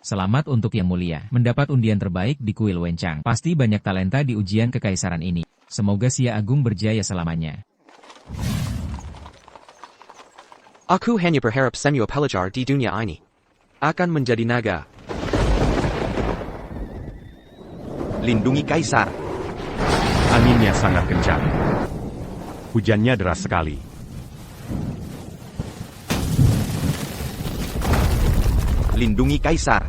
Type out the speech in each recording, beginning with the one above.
Selamat untuk Yang Mulia, mendapat undian terbaik di kuil Wencang. Pasti banyak talenta di ujian kekaisaran ini. Semoga Xia Agung berjaya selamanya. Aku hanya berharap semua pelajar di dunia ini akan menjadi naga. Lindungi Kaisar. Anginnya sangat kencang. Hujannya deras sekali. Lindungi Kaisar.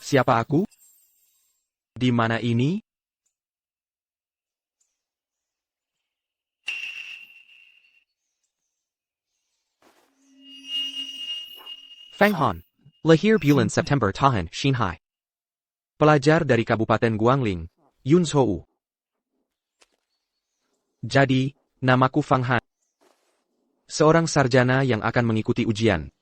Siapa aku? Di mana ini? Feng Han, lahir bulan September tahun Xinhai. Pelajar dari Kabupaten Guangling, Yunzhou. Jadi, namaku Feng Han. Seorang sarjana yang akan mengikuti ujian.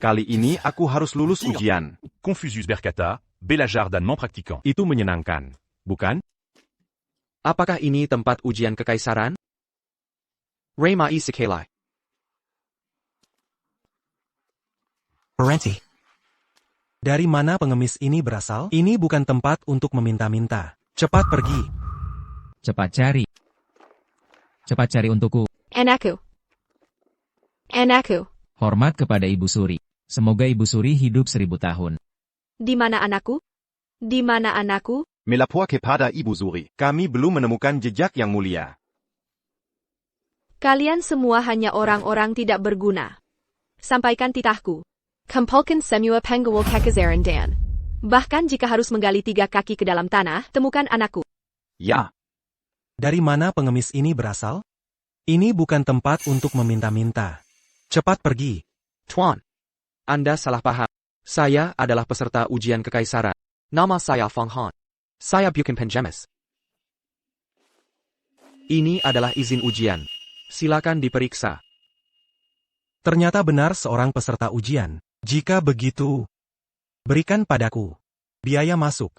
Kali ini aku harus lulus ujian. Confucius berkata, belajar dan non pratiquant. Itu menyenangkan, bukan? Apakah ini tempat ujian kekaisaran? Reimai Sekelai. Parenti. Dari mana pengemis ini berasal? Ini bukan tempat untuk meminta-minta. Cepat pergi. Cepat cari. Cepat cari untukku. Anakku. Anakku. Hormat kepada Ibu Suri. Semoga Ibu Suri hidup 1000 tahun. Di mana anakku? Di mana anakku? Melapor kepada Ibu Suri. Kami belum menemukan jejak Yang Mulia. Kalian semua hanya orang-orang tidak berguna. Sampaikan titahku. Kumpulkan semua pengawal kekaisaran Dan. Bahkan jika harus menggali 3 kaki ke dalam tanah, temukan anakku. Ya. Dari mana pengemis ini berasal? Ini bukan tempat untuk meminta-minta. Cepat pergi. Tuan. Anda salah paham. Saya adalah peserta ujian kekaisaran. Nama saya Feng Han. Saya bukan pengemis. Ini adalah izin ujian. Silakan diperiksa. Ternyata benar seorang peserta ujian. Jika begitu, berikan padaku. Biaya masuk.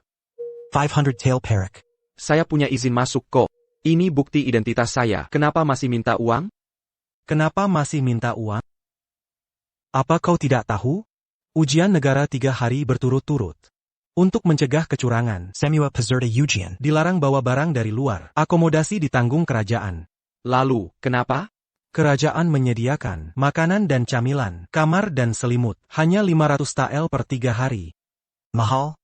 500 tael perak. Saya punya izin masuk kok. Ini bukti identitas saya. Kenapa masih minta uang? Kenapa masih minta uang? Apa kau tidak tahu? Ujian negara 3 hari berturut-turut. Untuk mencegah kecurangan, semua peserta ujian dilarang bawa barang dari luar. Akomodasi ditanggung kerajaan. Lalu, kenapa? Kerajaan menyediakan makanan dan camilan, kamar dan selimut. Hanya 500 tael per 3 hari. Mahal?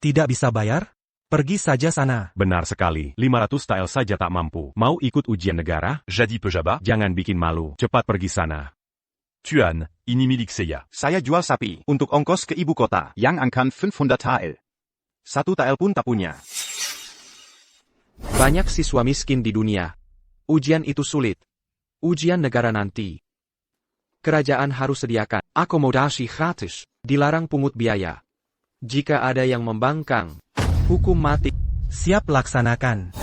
Tidak bisa bayar? Pergi saja sana. Benar sekali, 500 tael saja tak mampu. Mau ikut ujian negara? Jadi pejaba, Jangan bikin malu. Cepat pergi sana. Tuan, ini milik saya. Saya jual sapi untuk ongkos ke ibu kota. Yang angkan 500 tael. 1 tael pun tak punya. Banyak siswa miskin di dunia. Ujian itu sulit. Ujian negara nanti. Kerajaan harus sediakan akomodasi gratis. Dilarang pungut biaya. Jika ada yang membangkang, hukum mati. Siap laksanakan.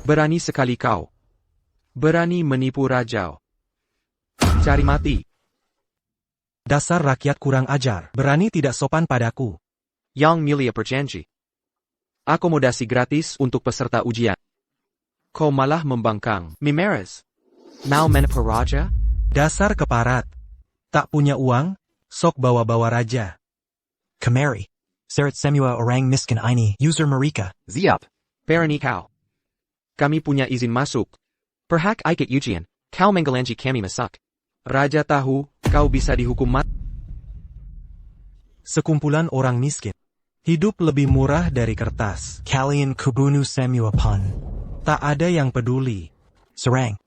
Berani sekali kau. Berani menipu raja. Cari mati. Dasar rakyat kurang ajar. Berani tidak sopan padaku. Yang Mulia berjanji. Akomodasi gratis untuk peserta ujian. Kau malah membangkang. Mimeres. Mau menipu raja? Dasar keparat. Tak punya uang? Sok bawa-bawa raja. Kemari. Seret semua orang miskin ini. User Marika. Siap. Berani kau. Kami punya izin masuk. Perhak ikut ujian. Kau menggelanji kami masak. Raja tahu, kau bisa dihukum mati. Sekumpulan orang miskin. Hidup lebih murah dari kertas. Kalian kubunuh semua pan. Tak ada yang peduli. Serang.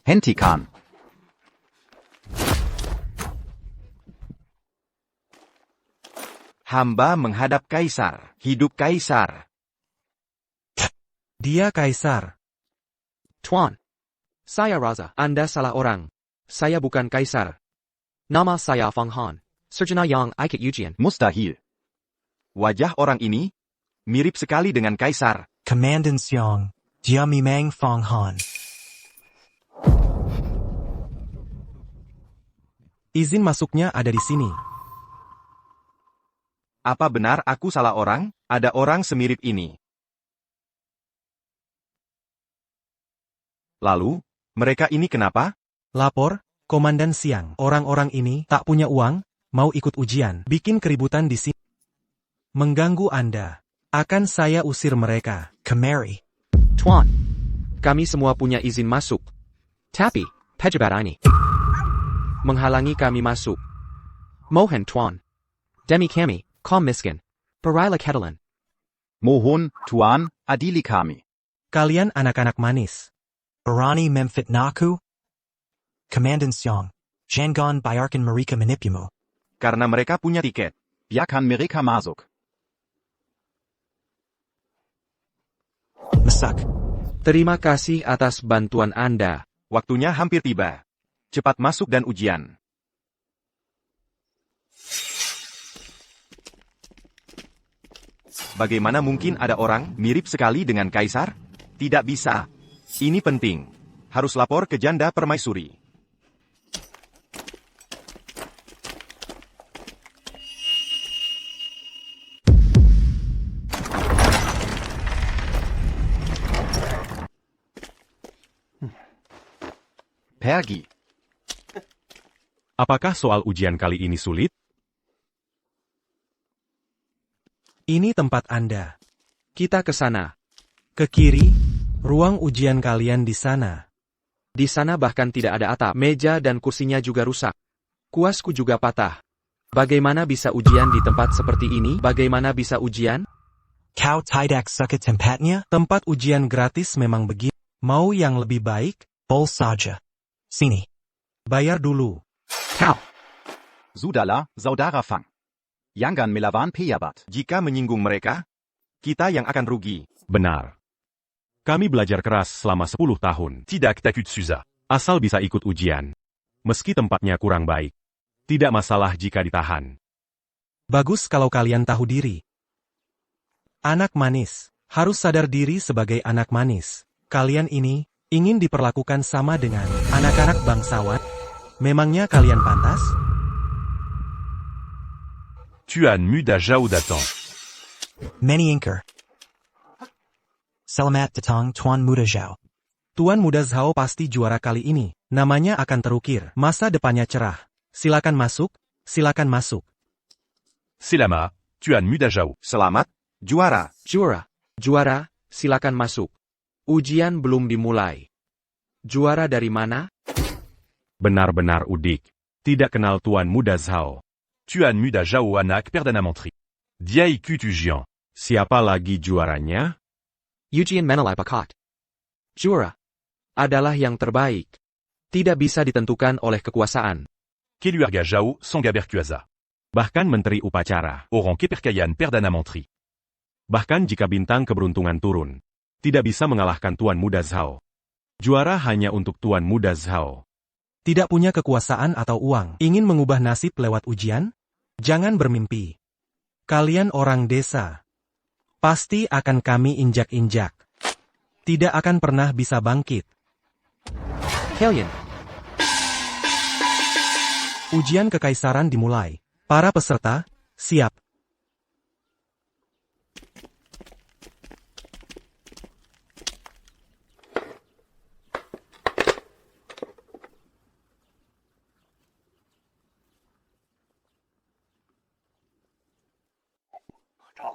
Hentikan. Hamba menghadap kaisar. Hidup kaisar. Dia kaisar. Tuan. Saya Raza. Anda salah orang. Saya bukan kaisar. Nama saya Feng Han. Sarjana yang ikut ujian. Mustahil. Wajah orang ini mirip sekali dengan kaisar. Komandan Xiong. Dia memang Feng Han. Izin masuknya ada di sini. Apa benar aku salah orang? Ada orang semirip ini. Lalu, mereka ini kenapa? Lapor, Komandan Siang. Orang-orang ini tak punya uang, mau ikut ujian. Bikin keributan di sini. Mengganggu Anda. Akan saya usir mereka. Kemari. Tuan. Kami semua punya izin masuk. Tapi, pejabat ini menghalangi kami masuk. Mohon Tuan. Demi kami, kaum miskin. Berilah keadilan. Mohon, Tuan, adili kami. Kalian anak-anak manis. Berani memfitnahku? Komandan Siang. Jangan biarkan mereka menipumu. Karena mereka punya tiket. Biarkan mereka masuk. Masak. Terima kasih atas bantuan Anda. Waktunya hampir tiba. Cepat masuk dan ujian. Bagaimana mungkin ada orang mirip sekali dengan kaisar? Tidak bisa. Ini penting. Harus lapor ke Janda Permaisuri. Pergi. Apakah soal ujian kali ini sulit? Ini tempat Anda. Kita ke sana. Ke kiri, ruang ujian kalian di sana. Di sana bahkan tidak ada atap. Meja dan kursinya juga rusak. Kuasku juga patah. Bagaimana bisa ujian di tempat seperti ini? Bagaimana bisa ujian? Kau tidak suka tempatnya? Tempat ujian gratis memang begitu. Mau yang lebih baik? Bol saja. Sini. Bayar dulu. Kau. Sudahlah, saudara Fang. Jangan melawan pejabat. Jika menyinggung mereka, kita yang akan rugi. Benar. Kami belajar keras selama 10 tahun. Tidak takut Suza. Asal bisa ikut ujian. Meski tempatnya kurang baik. Tidak masalah jika ditahan. Bagus kalau kalian tahu diri. Anak manis. Harus sadar diri sebagai anak manis. Kalian ini ingin diperlakukan sama dengan anak-anak bangsawan? Memangnya kalian pantas? Tuan Muda Zhao Datang. Many Inker. Selamat datang Tuan Muda Zhao. Tuan Muda Zhao pasti juara kali ini. Namanya akan terukir. Masa depannya cerah. Silakan masuk, silakan masuk. Selama, Tuan Muda Zhao. Selamat, juara. Juara, silakan masuk. Ujian belum dimulai. Juara dari mana? Benar-benar udik. Tidak kenal Tuan Muda Zhao. Tuan Muda Zhao anak Perdana Menteri. Dia ikut ujian. Siapa lagi juaranya? Ujian Menilai Pakat. Juara adalah yang terbaik. Tidak bisa ditentukan oleh kekuasaan. Keluarga Zhao Sangga Berkuasa. Bahkan Menteri Upacara. Orang Kepercayaan Perdana Menteri. Bahkan jika bintang keberuntungan turun. Tidak bisa mengalahkan Tuan Muda Zhao. Juara hanya untuk Tuan Muda Zhao. Tidak punya kekuasaan atau uang. Ingin mengubah nasib lewat ujian? Jangan bermimpi. Kalian orang desa. Pasti akan kami injak-injak. Tidak akan pernah bisa bangkit. Kalian. Ujian kekaisaran dimulai. Para peserta, siap.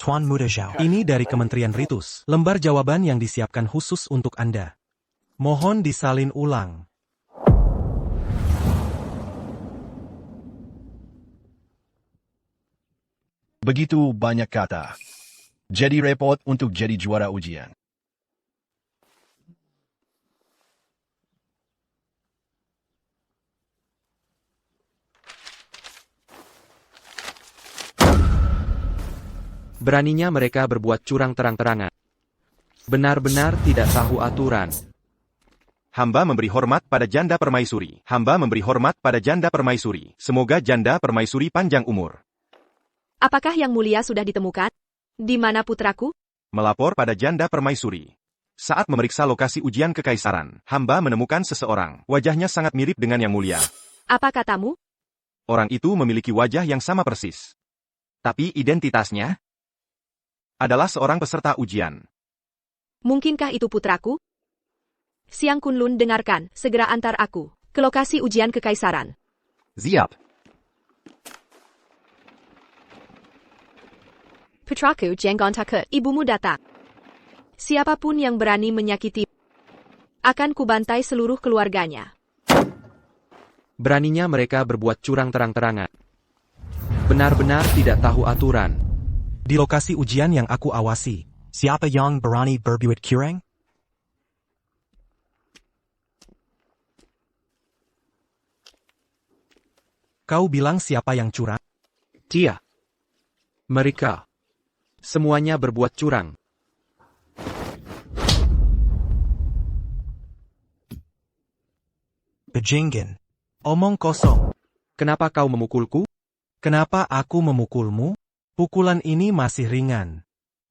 Tuan Muda Zhao. Ini dari Kementerian Ritus. Lembar jawaban yang disiapkan khusus untuk Anda. Mohon disalin ulang. Begitu banyak kata. Jadi repot untuk jadi juara ujian. Beraninya mereka berbuat curang terang-terangan. Benar-benar tidak tahu aturan. Hamba memberi hormat pada janda permaisuri. Hamba memberi hormat pada janda permaisuri. Semoga janda permaisuri panjang umur. Apakah yang mulia sudah ditemukan? Di mana putraku? Melapor pada janda permaisuri. Saat memeriksa lokasi ujian kekaisaran, hamba menemukan seseorang. Wajahnya sangat mirip dengan yang mulia. Apa katamu? Orang itu memiliki wajah yang sama persis. Tapi identitasnya adalah seorang peserta ujian. Mungkinkah itu putraku? Siang Kunlun, dengarkan, segera antar aku ke lokasi ujian kekaisaran. Siap. Putraku Jenggon Takut, ibumu datang. Siapapun yang berani menyakiti, akan kubantai seluruh keluarganya. Beraninya mereka berbuat curang terang-terangan. Benar-benar tidak tahu aturan. Di lokasi ujian yang aku awasi, siapa yang berani berbuat curang? Kau bilang siapa yang curang? Dia. Mereka. Semuanya berbuat curang. Bejenggen. Omong kosong. Kenapa kau memukulku? Kenapa aku memukulmu? Pukulan ini masih ringan.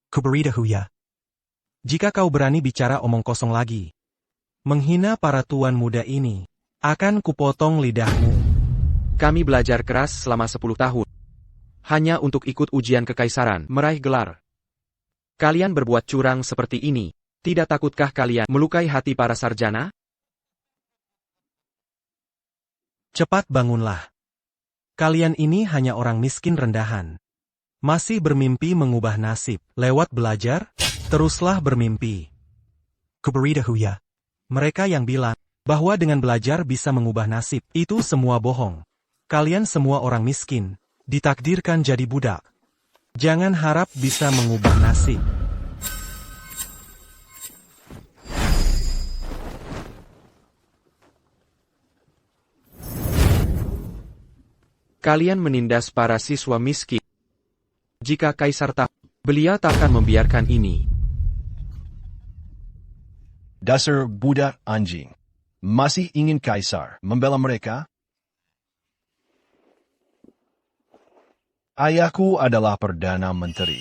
Kuberitahu ya. Jika kau berani bicara omong kosong lagi, menghina para tuan muda ini, akan kupotong lidahmu. Kami belajar keras selama 10 tahun. Hanya untuk ikut ujian kekaisaran, meraih gelar. Kalian berbuat curang seperti ini. Tidak takutkah kalian melukai hati para sarjana? Cepat bangunlah. Kalian ini hanya orang miskin rendahan. Masih bermimpi mengubah nasib. Lewat belajar, teruslah bermimpi. Kuberitahu ya. Mereka yang bilang bahwa dengan belajar bisa mengubah nasib, itu semua bohong. Kalian semua orang miskin, ditakdirkan jadi budak. Jangan harap bisa mengubah nasib. Kalian menindas para siswa miskin. Jika kaisar tahu, beliau takkan membiarkan ini. Dasar budak anjing. Masih ingin kaisar membela mereka? Ayahku adalah Perdana Menteri.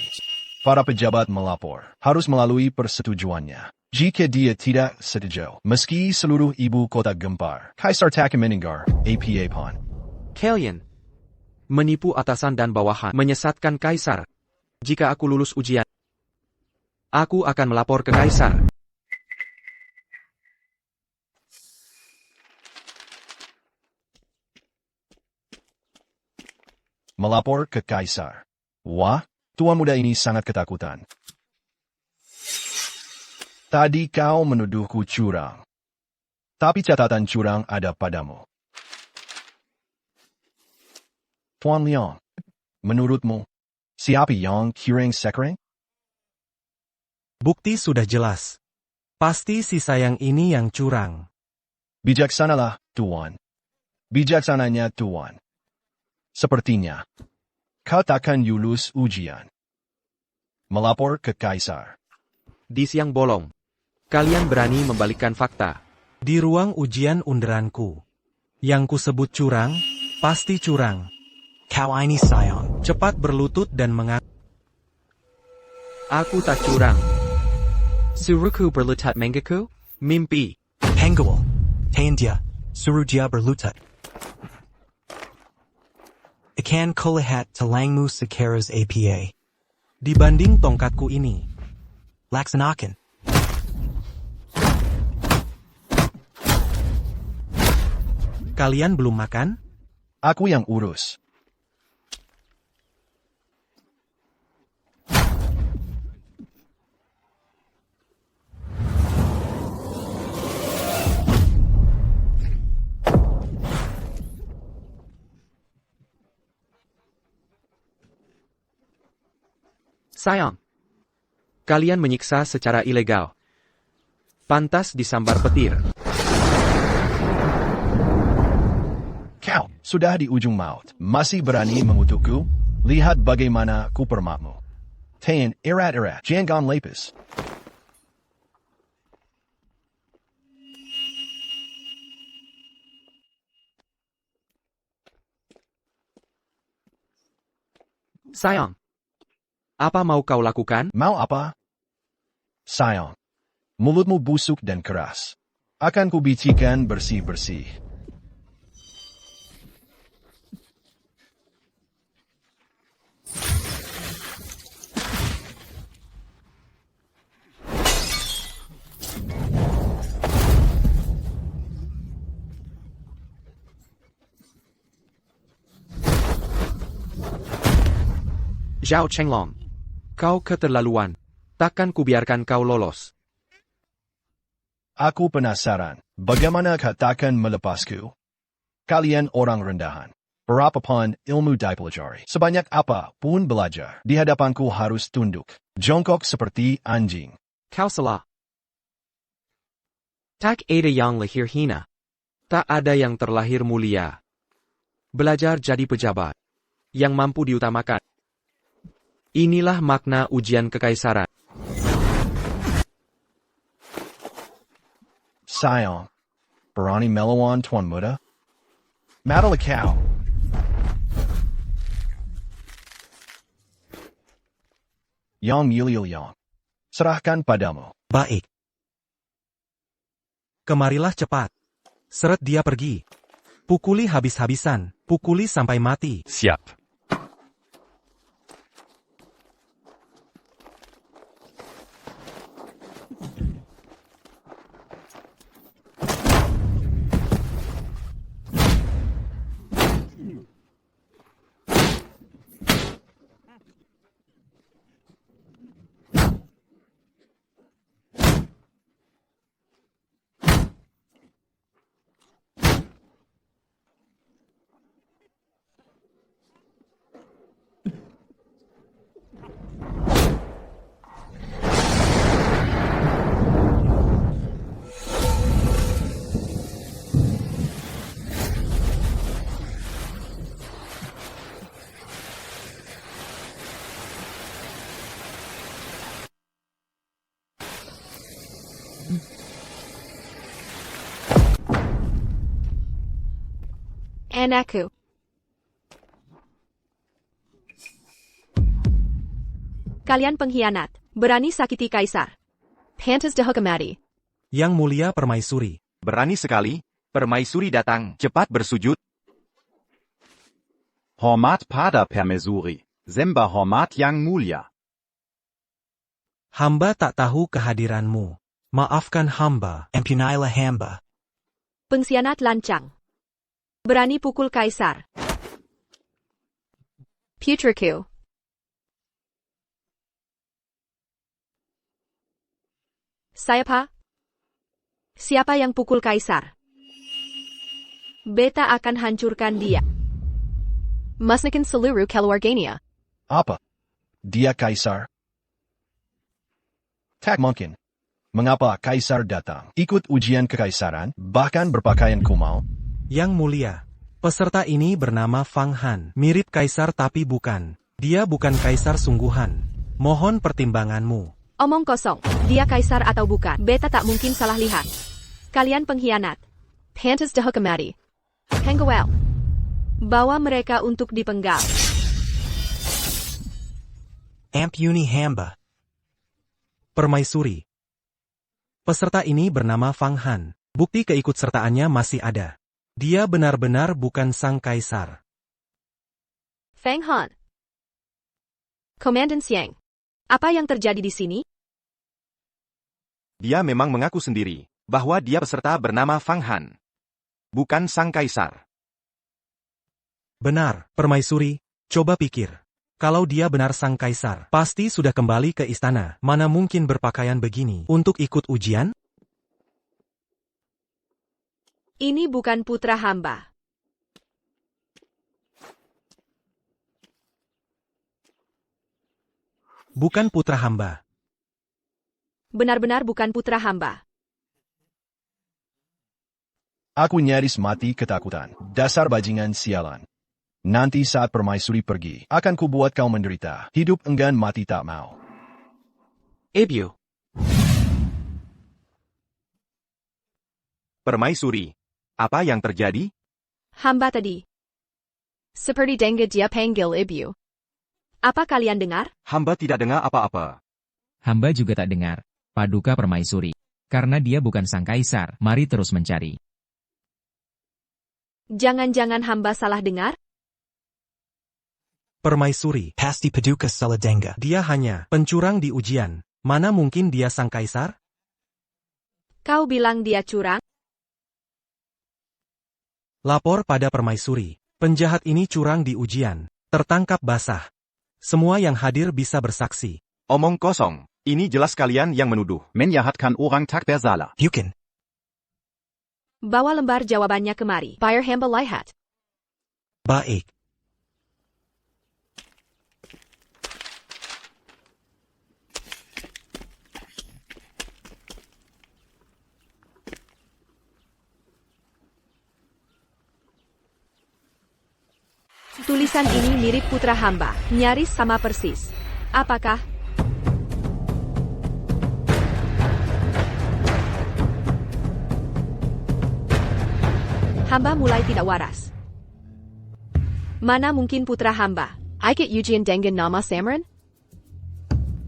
Para pejabat melapor, harus melalui persetujuannya. Jika dia tidak setuju, meski seluruh ibu kota gempar, Kaisar takkan meninggal, apa pun. Kalian menipu atasan dan bawahan, menyesatkan kaisar. Jika aku lulus ujian, aku akan melapor ke kaisar. Melapor ke kaisar. Wah, tuan muda ini sangat ketakutan. Tadi kau menuduhku curang. Tapi catatan curang ada padamu. Tuan Leong, menurutmu, siapa yang curang sekarang? Bukti sudah jelas. Pasti si sayang ini yang curang. Bijaksanalah, tuan. Bijaksananya tuan. Sepertinya, kau takkan lulus ujian. Melapor ke kaisar. Di siang bolong, kalian berani membalikkan fakta. Di ruang ujian underanku, yang kusebut curang, pasti curang. Kau ini sayang. Cepat berlutut dan mengaku. Aku tak curang. Suruhku berlutut mengaku? Mimpi. Penggawal. Tahan dia. Suruh dia berlutut. Ikan kulihat talangmu sekeras apa. Dibanding tongkatku ini. Laksanakan. Kalian belum makan? Aku yang urus. Sayang. Kalian menyiksa secara ilegal. Pantas disambar petir. Kau sudah di ujung maut. Masih berani mengutukku? Lihat bagaimana ku permakmu. Tayan, erat, jangan lapis. Sayang. Apa mau kau lakukan? Mau apa? Sayang. Mulutmu busuk dan keras. Akan kubicikan bersih-bersih. Zhao Chenglong. Kau keterlaluan. Takkan kubiarkan kau lolos. Aku penasaran, bagaimana kau takkan melepasku? Kalian orang rendahan. Berapapun ilmu dipelajari. Sebanyak apa pun belajar. Di hadapanku harus tunduk. Jongkok seperti anjing. Kau salah. Tak ada yang lahir hina. Tak ada yang terlahir mulia. Belajar jadi pejabat. Yang mampu diutamakan. Inilah makna ujian kekaisaran. Sayang. Berani melawan Tuan Muda? Madalah kau. Yang Yiliang. Serahkan padamu. Baik. Kemarilah cepat. Seret dia pergi. Pukuli habis-habisan. Pukuli sampai mati. Siap. Anakku. Kalian pengkhianat, berani sakiti kaisar. Pantas dihormati. Yang mulia Permaisuri. Berani sekali, Permaisuri datang, cepat bersujud. Hormat pada Permaisuri, sembah hormat yang mulia. Hamba tak tahu kehadiranmu. Maafkan hamba. Empunailah hamba. Pengkhianat lancang. Berani pukul kaisar. Putraku. Siapa? Siapa yang pukul kaisar? Beta akan hancurkan dia. Musnahkan seluruh keluarganya. Apa? Dia kaisar? Tak mungkin. Mengapa kaisar datang? Ikut ujian kekaisaran, bahkan berpakaian kumal? Yang mulia, peserta ini bernama Fang Han. Mirip kaisar tapi bukan. Dia bukan kaisar sungguhan. Mohon pertimbanganmu. Omong kosong. Dia kaisar atau bukan? Beta tak mungkin salah lihat. Kalian pengkhianat. Pantas dihormati. Pengawal. Bawa mereka untuk dipenggal. Ampuni hamba. Permaisuri. Peserta ini bernama Fang Han. Bukti keikutsertaannya masih ada. Dia benar-benar bukan sang kaisar. Fang Han. Komandan Xiang. Apa yang terjadi di sini? Dia memang mengaku sendiri, bahwa dia peserta bernama Fang Han. Bukan sang kaisar. Benar, Permaisuri. Coba pikir. Kalau dia benar sang kaisar, pasti sudah kembali ke istana. Mana mungkin berpakaian begini untuk ikut ujian? Ini bukan putra hamba. Bukan putra hamba. Benar-benar bukan putra hamba. Aku nyaris mati ketakutan. Dasar bajingan sialan. Nanti saat permaisuri pergi, akan kubuat kau menderita. Hidup enggan mati tak mau. Ibu. Permaisuri. Apa yang terjadi? Hamba tadi. Seperti dengar dia panggil ibu. Apa kalian dengar? Hamba tidak dengar apa-apa. Hamba juga tak dengar. Paduka Permaisuri. Karena dia bukan sang kaisar, mari terus mencari. Jangan-jangan hamba salah dengar? Permaisuri, pasti Paduka Saladenga. Dia hanya pencurang di ujian. Mana mungkin dia sang kaisar? Kau bilang dia curang? Lapor pada Permaisuri. Penjahat ini curang di ujian. Tertangkap basah. Semua yang hadir bisa bersaksi. Omong kosong. Ini jelas kalian yang menuduh. Menyahatkan orang tak bersalah. Bukan. Bawa lembar jawabannya kemari. Biar hamba lihat. Baik. Tulisan ini mirip putra hamba, nyaris sama persis. Apakah? Hamba mulai tidak waras. Mana mungkin putra hamba? Ikut Eugene dengan nama Samran?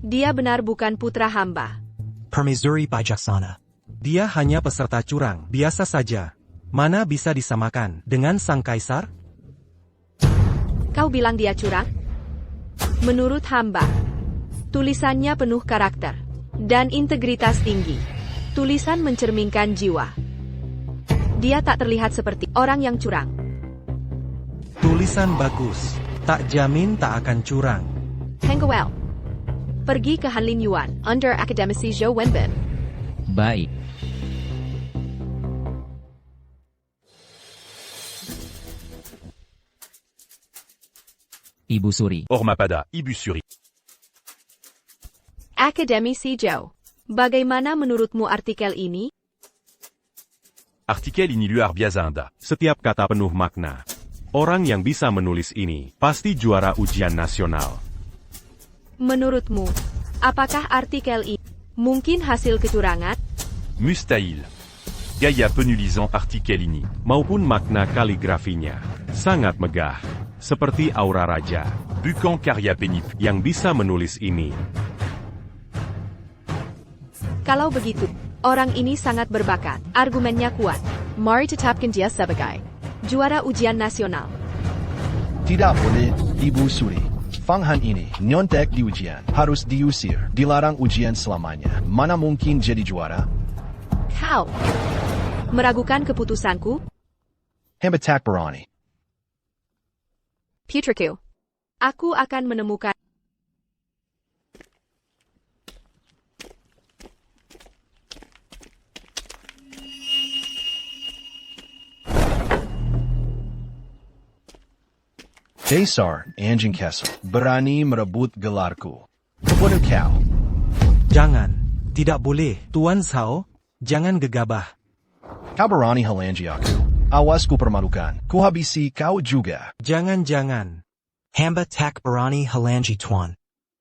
Dia benar bukan putra hamba. Permaisuri bijaksana. Dia hanya peserta curang, biasa saja. Mana bisa disamakan dengan sang kaisar? Kau bilang dia curang? Menurut hamba, tulisannya penuh karakter dan integritas tinggi. Tulisan mencerminkan jiwa. Dia tak terlihat seperti orang yang curang. Tulisan bagus. Tak jamin tak akan curang. Hengkewel. Pergi ke Hanlin Yuan, under Akademisi Zhou Wenbin. Baik. Ibu Suri. Ormapada, Ibusuri. Akademisi Zhou. Bagaimana menurutmu artikel ini? Artikel ini luar biasa. Setiap kata penuh makna. Orang yang bisa menulis ini, pasti juara ujian nasional. Menurutmu, apakah artikel ini mungkin hasil kecurangan? Mustahil. Gaya penulisan artikel ini. Maupun makna kaligrafinya. Sangat megah. Seperti aura raja. Bukan karya penipu. Yang bisa menulis ini. Kalau begitu, orang ini sangat berbakat. Argumennya kuat. Mari tetapkan dia sebagai juara ujian nasional. Tidak boleh, Ibu Suri. Fanghan ini, nyontek di ujian. Harus diusir. Dilarang ujian selamanya. Mana mungkin jadi juara? Kau meragukan keputusanku? Hamba tak berani. Putraku, aku akan menemukan. Kaisar, Anjing Kessel, berani merebut gelarku. Kebunuh kau. Jangan. Tidak boleh. Tuan Zhao, jangan gegabah. Kau berani halangi aku. Awas ku permalukan. Ku habisi kau juga. Jangan-jangan. Hamba tak berani halangi Tuan.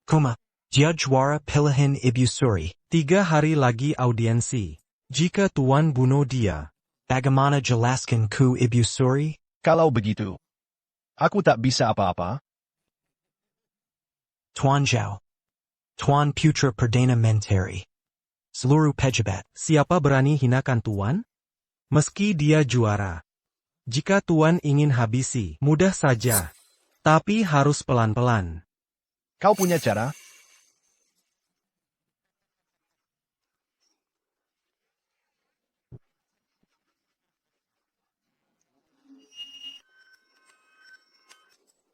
Kuma, dia juara pilihan Ibu Suri. 3 hari lagi audiensi. Jika Tuan bunuh dia, bagaimana jelaskan ku Ibu Suri? Kalau begitu, aku tak bisa apa-apa. Tuan Zhao. Tuan Putra Perdana Menteri. Seluruh pejabat. Siapa berani hinakan Tuan? Meski dia juara. Jika Tuan ingin habisi, mudah saja. Tapi harus pelan-pelan. Kau punya cara?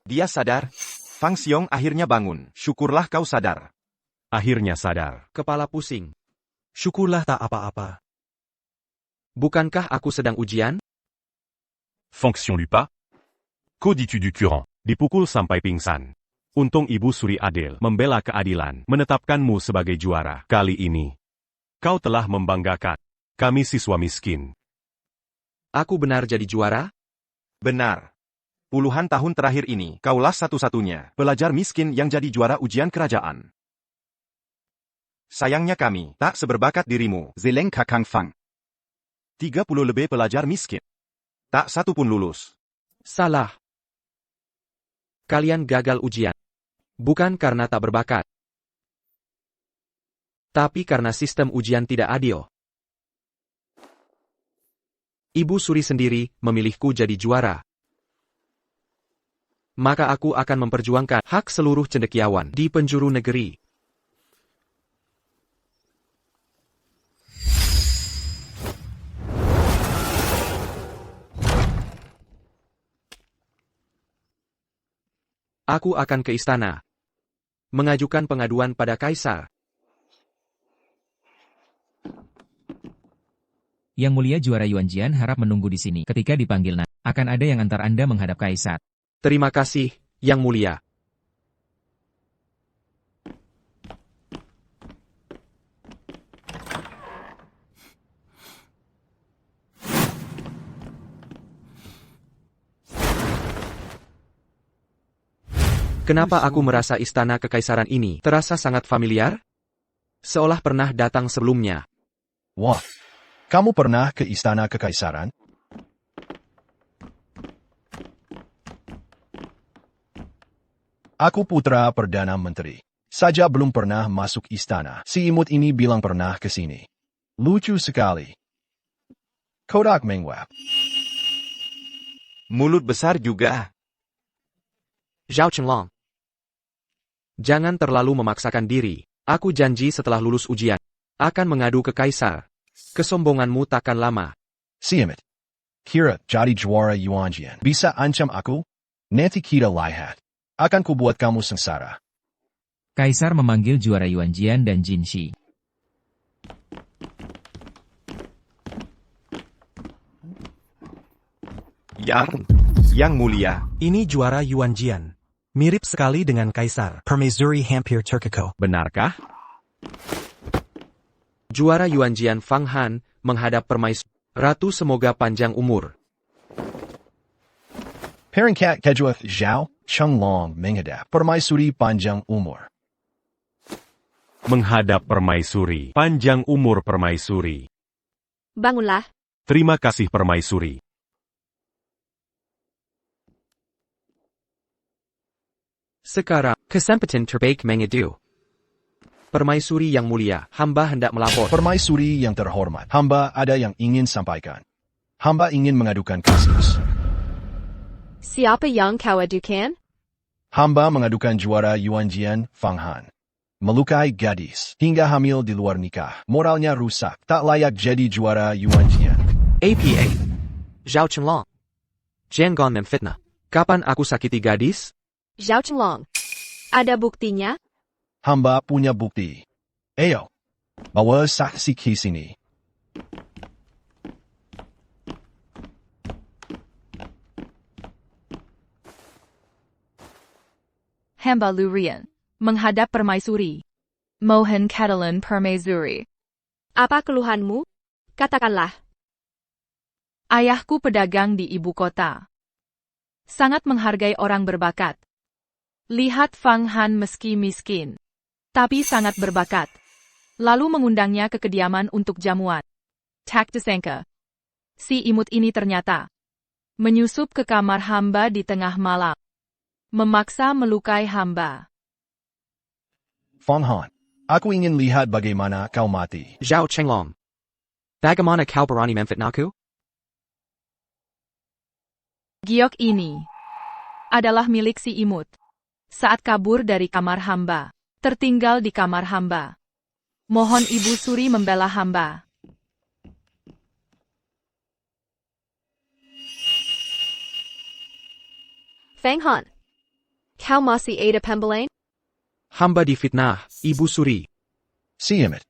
Dia sadar. Fang Xiong akhirnya bangun. Syukurlah kau sadar. Akhirnya sadar. Kepala pusing. Syukurlah tak apa-apa. Bukankah aku sedang ujian? Fonction lui pas. Qu'en dis-tu du curant? Dipukul sampai pingsan. Untung Ibu Suri adil, membela keadilan, menetapkanmu sebagai juara. Kali ini, kau telah membanggakan kami siswa miskin. Aku benar jadi juara? Benar. Puluhan tahun terakhir ini, kaulah satu-satunya pelajar miskin yang jadi juara ujian kerajaan. Sayangnya kami tak seberbakat dirimu, Zeleng Kakang Fang. 30 lebih pelajar miskin. Tak satu pun lulus. Salah. Kalian gagal ujian. Bukan karena tak berbakat. Tapi karena sistem ujian tidak adil. Ibu Suri sendiri memilihku jadi juara. Maka aku akan memperjuangkan hak seluruh cendekiawan di penjuru negeri. Aku akan ke istana. Mengajukan pengaduan pada kaisar. Yang Mulia Juara Yuanjian harap menunggu di sini. Ketika dipanggil akan ada yang antar Anda menghadap kaisar. Terima kasih, Yang Mulia. Kenapa aku merasa istana kekaisaran ini terasa sangat familiar? Seolah pernah datang sebelumnya. Wah, kamu pernah ke istana kekaisaran? Aku putra Perdana Menteri. Saja belum pernah masuk istana. Si imut ini bilang pernah ke sini. Lucu sekali. Kodak menguap. Mulut besar juga. Zhao Chenglong. Jangan terlalu memaksakan diri. Aku janji setelah lulus ujian. Akan mengadu ke kaisar. Kesombonganmu takkan lama. Si imut. Kira jadi juara Yuanjian. Bisa ancam aku? Nanti kita lihat. Akan kubuat kamu sengsara. Kaisar memanggil juara Yuanjian dan Jin Shi. Yang Mulia. Ini juara Yuanjian. Mirip sekali dengan kaisar. Permaisuri hampir terkekeh. Benarkah? Juara Yuanjian Fang Han menghadap permaisuri. Ratu semoga panjang umur. Peringkat kedua Zhao Chenglong menghadap permaisuri panjang umur. Menghadap permaisuri. Panjang umur permaisuri. Bangunlah. Terima kasih permaisuri. Sekarang, kesempatan terbaik mengadu. Permaisuri yang mulia, hamba hendak melapor. Permaisuri yang terhormat, hamba ada yang ingin sampaikan. Hamba ingin mengadukan kasus. Siapa yang kau adukan? Hamba mengadukan juara Yuanjian Fang Han. Melukai gadis, hingga hamil di luar nikah. Moralnya rusak, tak layak jadi juara Yuanjian. APA. Zhao Chenglong. Jangan memfitnah. Kapan aku sakiti gadis? Zhao Chenglong. Ada buktinya? Hamba punya bukti. Ayo, bawa saksi ke sini. Hamba Lurian. Menghadap permaisuri. Mohan Catalan Permaisuri. Apa keluhanmu? Katakanlah. Ayahku pedagang di ibu kota. Sangat menghargai orang berbakat. Lihat Fang Han meski miskin. Tapi sangat berbakat. Lalu mengundangnya ke kediaman untuk jamuan. Tak disangka. Si imut ini ternyata menyusup ke kamar hamba di tengah malam. Memaksa melukai hamba. Fang Han, aku ingin lihat bagaimana kau mati. Zhao Chenglong. Bagaimana kau berani memfitnahku? Giok ini adalah milik si imut. Saat kabur dari kamar hamba, tertinggal di kamar hamba. Mohon Ibu Suri membela hamba. Fang Han. Kau masih ada pembelain? Hamba difitnah, Ibu Suri. Si imut.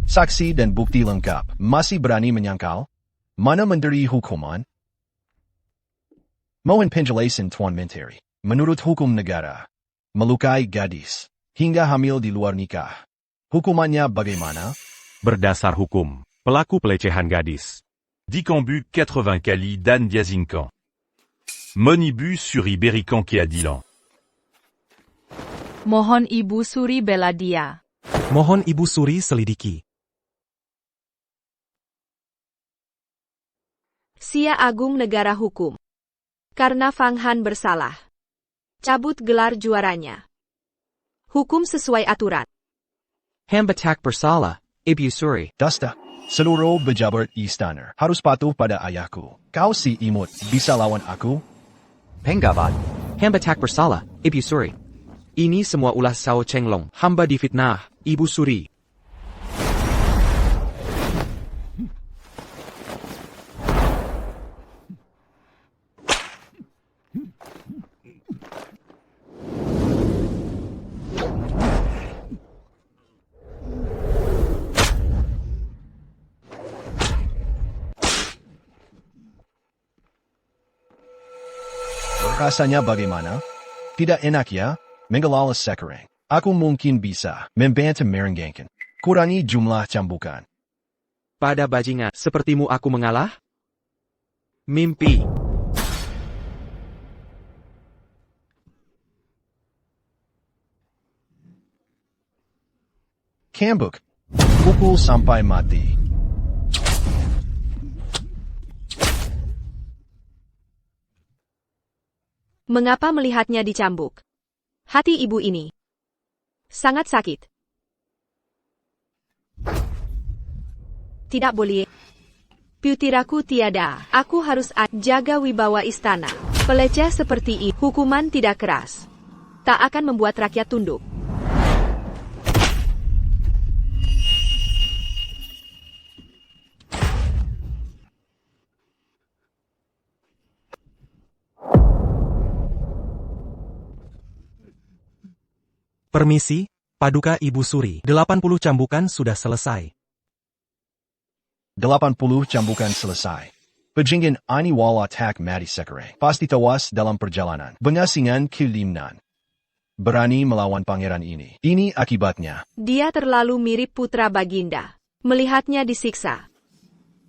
Saksi dan bukti lengkap. Masih berani menyangkal? Mana menteri hukuman? Mohon penjelasan Tuan Menteri. Menurut hukum negara, melukai gadis, hingga hamil di luar nikah. Hukumannya bagaimana? Berdasar hukum, pelaku pelecehan gadis. Dikambu 80 kali dan Diazinkan. Monibu suri berikan keadilan. Mohon Ibu Suri bela dia. Mohon Ibu Suri selidiki. Sia Agung Negara Hukum. Karena Fang Han bersalah. Cabut gelar juaranya. Hukum sesuai aturan. Hamba tak bersalah, Ibu Suri. Dasta, seluruh pejabat istana harus patuh pada ayahku. Kau si imut, bisa lawan aku? Penggabat. Hamba tak bersalah, Ibu Suri. Ini semua ulah Sao Chenglong. Hamba difitnah, Ibu Suri. Rasanya bagaimana? Tidak enak ya? Menggalalas sekarang. Aku mungkin bisa membantu merenggangkan. Kurangi jumlah cambukan. Pada bajingan sepertimu aku mengalah? Mimpi. Cambuk. Pukul sampai mati. Mengapa melihatnya dicambuk? Hati ibu ini sangat sakit. Tidak boleh. Putiraku tiada. Aku harus jaga wibawa istana. Peleceh seperti ini, hukuman tidak keras. Tak akan membuat rakyat tunduk. Permisi, Paduka Ibu Suri. 80 cambukan sudah selesai. 80 cambukan selesai. Pejingin ini wala tak mati sekarang. Pasti tewas dalam perjalanan. Pengasingan kelimnan. Berani melawan pangeran ini. Ini akibatnya. Dia terlalu mirip putra Baginda. Melihatnya disiksa.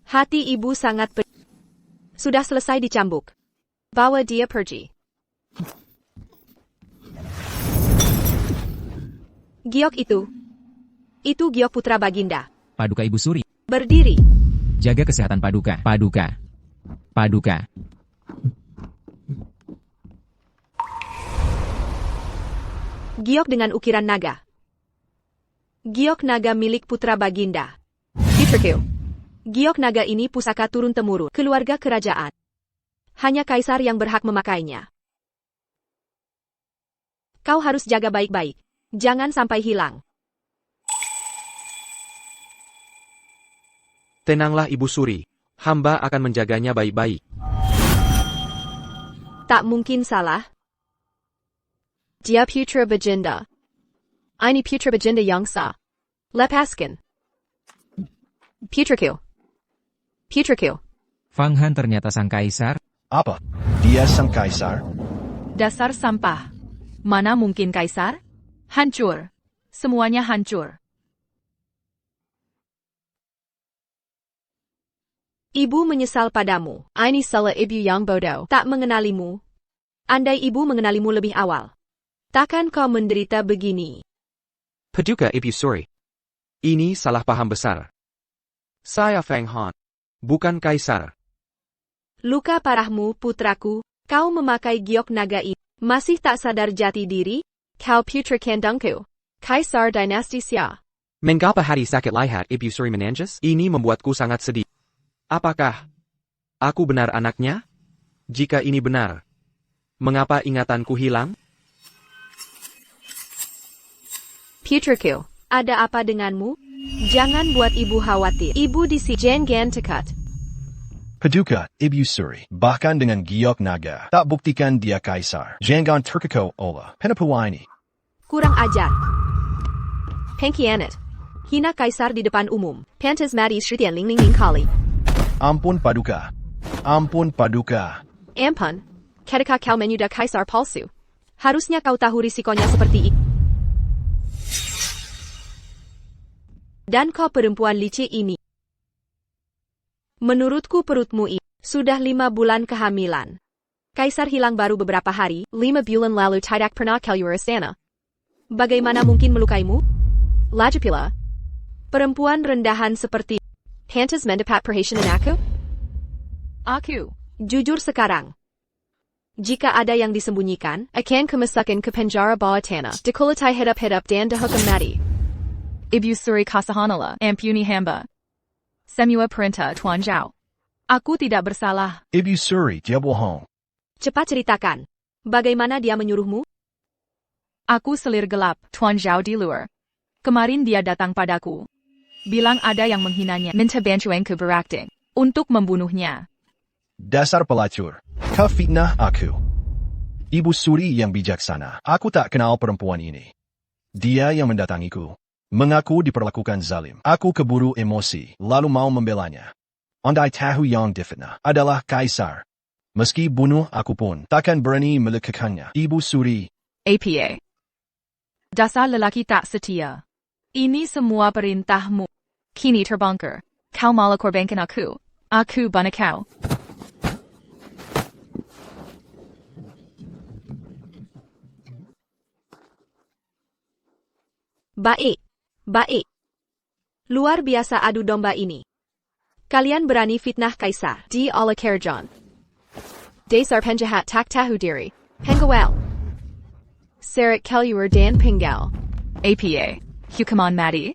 Hati ibu sangat sudah selesai dicambuk. Bawa dia pergi. Giok itu Giok putra Baginda. Paduka Ibu Suri. Berdiri. Jaga kesehatan Paduka. Paduka. Paduka. Giok dengan ukiran naga. Giok naga milik putra Baginda. Future. Giok naga ini pusaka turun-temurun keluarga kerajaan. Hanya kaisar yang berhak memakainya. Kau harus jaga baik-baik. Jangan sampai hilang. Tenanglah Ibu Suri. Hamba akan menjaganya baik-baik. Tak mungkin salah. Dia putra Baginda. Ini putra Baginda yang sah. Lepaskan. Putraku. Putraku. Fang Han ternyata sang kaisar. Apa? Dia sang kaisar? Dasar sampah. Mana mungkin kaisar? Hancur. Semuanya hancur. Ibu menyesal padamu. Ini salah ibu yang bodoh. Tak mengenalimu. Andai ibu mengenalimu lebih awal. Takkan kau menderita begini. Paduka Ibu Suri. Ini salah paham besar. Saya Fang Han. Bukan kaisar. Luka parahmu, putraku. Kau memakai giok naga ini. Masih tak sadar jati diri? Kau putra kandungku. Kaisar dinasti Xia. Mengapa hati sakit lihat Ibu Suri menangis? Ini membuatku sangat sedih. Apakah aku benar anaknya? Jika ini benar, mengapa ingatanku hilang? Putraku, ada apa denganmu? Jangan buat ibu khawatir. Ibu di sini jangan dekat. Paduka Ibu Suri. Bahkan dengan giok naga. Tak buktikan dia kaisar. Jangan terkekau olah. Penapuwa ini. Kurang ajar. Pengkhianat. Hina kaisar di depan umum. Pantas mati 1000 kali. Ampun Paduka. Ampun Paduka. Ampun. Ketika kau menyudah kaisar palsu. Harusnya kau tahu risikonya seperti ini. Dan kau perempuan licik ini. Menurutku perutmu ini sudah 5 bulan kehamilan. Kaisar hilang baru beberapa hari, 5 bulan lalu tidak pernah keluar istana. Bagaimana mungkin melukaimu? Lagi pula, perempuan rendahan seperti pantas mendapat perhatian aku? Aku. Jujur sekarang. Jika ada yang disembunyikan, akan kumasukkan ke penjara bawah tanah, dikulatai hidup-hidup dan dihukum mati. Ibu Suri Kasahanala, ampuni hamba. Semua perintah Tuan Zhao. Aku tidak bersalah. Ibu Suri, dia bohong. Cepat ceritakan. Bagaimana dia menyuruhmu? Aku selir gelap, Tuan Zhao di luar. Kemarin dia datang padaku. Bilang ada yang menghinanya, minta bantuanku berakting untuk membunuhnya. Dasar pelacur. Kau fitnah aku. Ibu Suri yang bijaksana. Aku tak kenal perempuan ini. Dia yang mendatangiku. Mengaku diperlakukan zalim. Aku keburu emosi, lalu mau membelanya. Andai tahu yang difitnah adalah Kaisar. Meski bunuh aku pun takkan berani melekakannya. Ibu Suri. APA. Dasar lelaki tak setia. Ini semua perintahmu. Kini terbongkar. Kau malah korbankan aku. Aku bunuh kau. Baik. Baik. Luar biasa adu domba ini. Kalian berani fitnah Kaisar di ala Kerajaan. Dasar penjahat tak tahu diri. Penggawal. Seret keluar dan penggal. APA. Hukuman mati.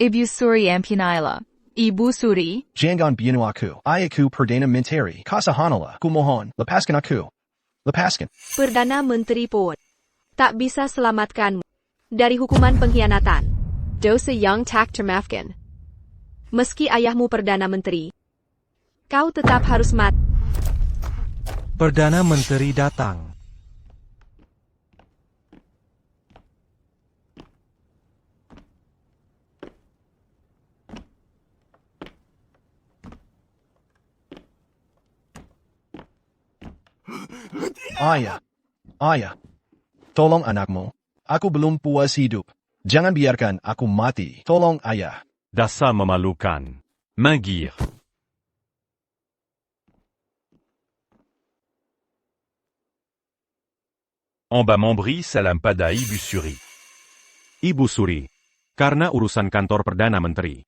Ibu Suri ampunailah. Ibu Suri. Jangan bunuh aku. Ayahku Perdana Menteri. Kasahanala. Kumohon. Lepaskan aku. Lepaskan. Perdana Menteri pun tak bisa selamatkanmu dari hukuman pengkhianatan. Dosa yang tak termaafkan. Meski ayahmu Perdana Menteri, kau tetap harus mati. Perdana Menteri datang. Ayah. Ayah. Tolong anakmu. Aku belum puas hidup. Jangan biarkan aku mati. Tolong ayah. Dasar memalukan. Menggir. En bas Membri salam pada Ibu Suri. Ibu Suri. Karena urusan kantor Perdana Menteri.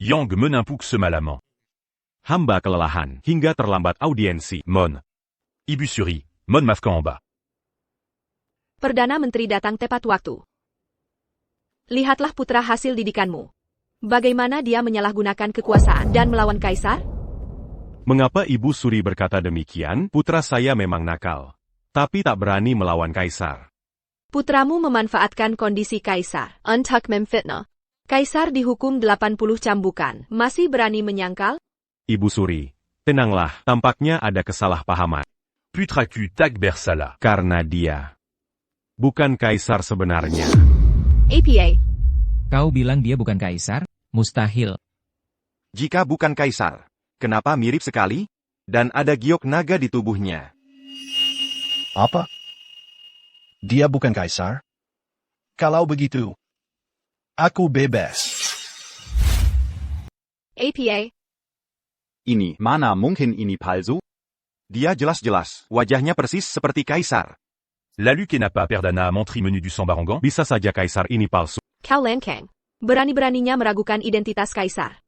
Yang menampuk semalaman. Hamba kelelahan hingga terlambat audiensi. Mon. Ibu Suri, mon maafkan en bas. Perdana Menteri datang tepat waktu. Lihatlah putra hasil didikanmu. Bagaimana dia menyalahgunakan kekuasaan dan melawan Kaisar? Mengapa Ibu Suri berkata demikian? Putra saya memang nakal. Tapi tak berani melawan Kaisar. Putramu memanfaatkan kondisi Kaisar untuk memfitnah. Kaisar dihukum 80 cambukan. Masih berani menyangkal? Ibu Suri, tenanglah. Tampaknya ada kesalahpahaman. Putraku tak bersalah. Karena dia bukan Kaisar sebenarnya. APA. Kau bilang dia bukan Kaisar? Mustahil. Jika bukan Kaisar, kenapa mirip sekali? Dan ada giok naga di tubuhnya. Apa? Dia bukan Kaisar? Kalau begitu, aku bebas. APA. Ini, mana mungkin ini palsu? Dia jelas-jelas, wajahnya persis seperti Kaisar. Lalu kenapa Perdana Menteri menu du Sambarangan? Bisa saja Kaisar ini palsu. Kau Lenkang. Berani-beraninya meragukan identitas Kaisar.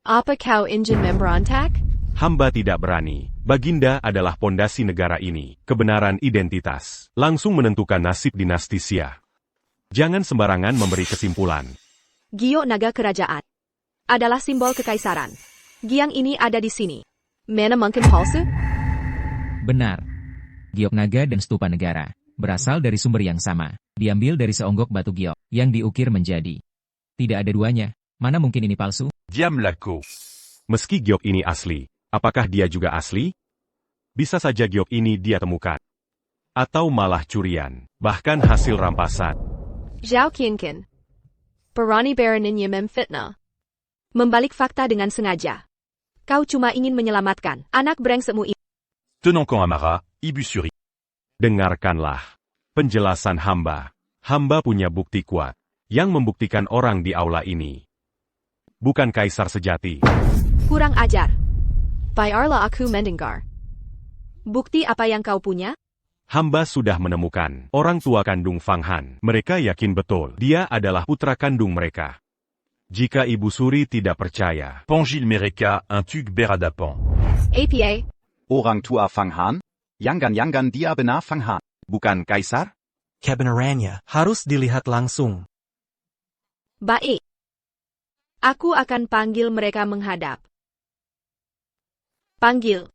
Apa kau ingin memberontak? Hamba tidak berani. Baginda adalah pondasi negara ini. Kebenaran identitas langsung menentukan nasib dinasti Xia. Jangan sembarangan memberi kesimpulan. Giok naga kerajaan adalah simbol kekaisaran. Giang ini ada di sini. Mana mungkin palsu? Benar. Giok naga dan stupa negara berasal dari sumber yang sama. Diambil dari seonggok batu giok yang diukir menjadi. Tidak ada duanya. Mana mungkin ini palsu? Diam lako. Meski giok ini asli, apakah dia juga asli? Bisa saja giok ini dia temukan. Atau malah curian, bahkan hasil rampasan. Zhao Qianqin. Berani beraninya memfitnah. Membalik fakta dengan sengaja. Kau cuma ingin menyelamatkan anak brengsekmu ini. Tenangkan Amara, Ibu Suri. Dengarkanlah penjelasan hamba. Hamba punya bukti kuat yang membuktikan orang di aula ini bukan Kaisar sejati. Kurang ajar. Biarlah aku mendengar. Bukti apa yang kau punya? Hamba sudah menemukan orang tua kandung Fang Han. Mereka yakin betul dia adalah putra kandung mereka. Jika Ibu Suri tidak percaya, Pangil Mereka, un Tug Beradapan. APA. Orang tua Fang Han? Yangan dia benar Fang Han. Bukan kaisar? Kebenarannya harus dilihat langsung. Baik. Aku akan panggil mereka menghadap. Panggil.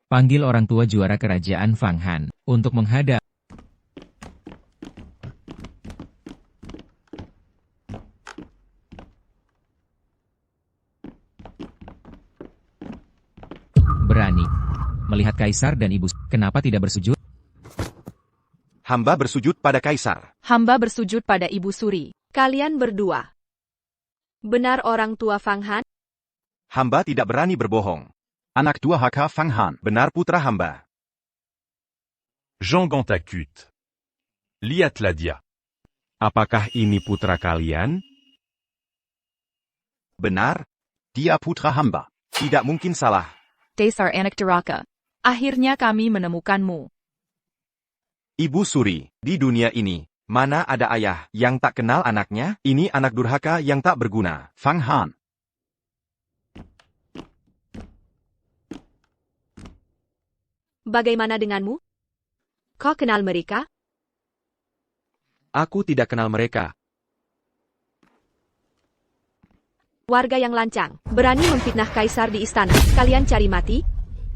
Panggil orang tua juara kerajaan Fang Han untuk menghadap. Berani melihat kaisar dan ibu. Kenapa tidak bersujud? Hamba bersujud pada kaisar. Hamba bersujud pada Ibu Suri. Kalian berdua. Benar orang tua Fang Han? Hamba tidak berani berbohong. Anak durhaka Fang Han benar putra hamba. Jean Gantakut. Lihatlah dia. Apakah ini putra kalian? Benar, dia putra hamba. Tidak mungkin salah. Dasar anak durhaka. Akhirnya kami menemukanmu. Ibu Suri, di dunia ini, mana ada ayah yang tak kenal anaknya? Ini anak durhaka yang tak berguna, Fang Han. Bagaimana denganmu? Kau kenal mereka? Aku tidak kenal mereka. Warga yang lancang, berani memfitnah kaisar di istana. Kalian cari mati?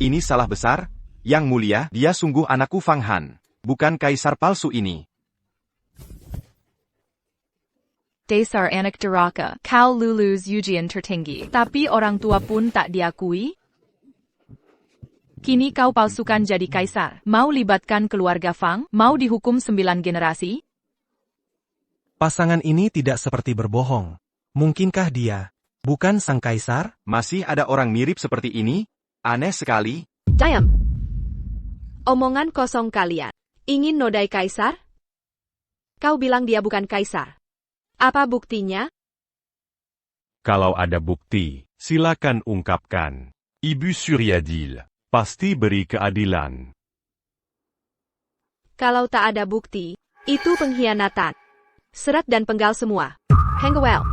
Ini salah besar. Yang mulia, dia sungguh anakku Fang Han. Bukan kaisar palsu ini. Dasar anak durhaka. Kau lulus ujian tertinggi. Tapi orang tua pun tak diakui? Kini kau palsukan jadi kaisar. Mau libatkan keluarga Fang? Mau dihukum 9 generasi? Pasangan ini tidak seperti berbohong. Mungkinkah dia bukan sang kaisar? Masih ada orang mirip seperti ini? Aneh sekali. Diam. Omongan kosong kalian. Ingin nodai kaisar? Kau bilang dia bukan kaisar. Apa buktinya? Kalau ada bukti, silakan ungkapkan. Ibu Suri adil. Pasti beri keadilan. Kalau tak ada bukti, itu pengkhianatan. Serat dan penggal semua. Hengwell.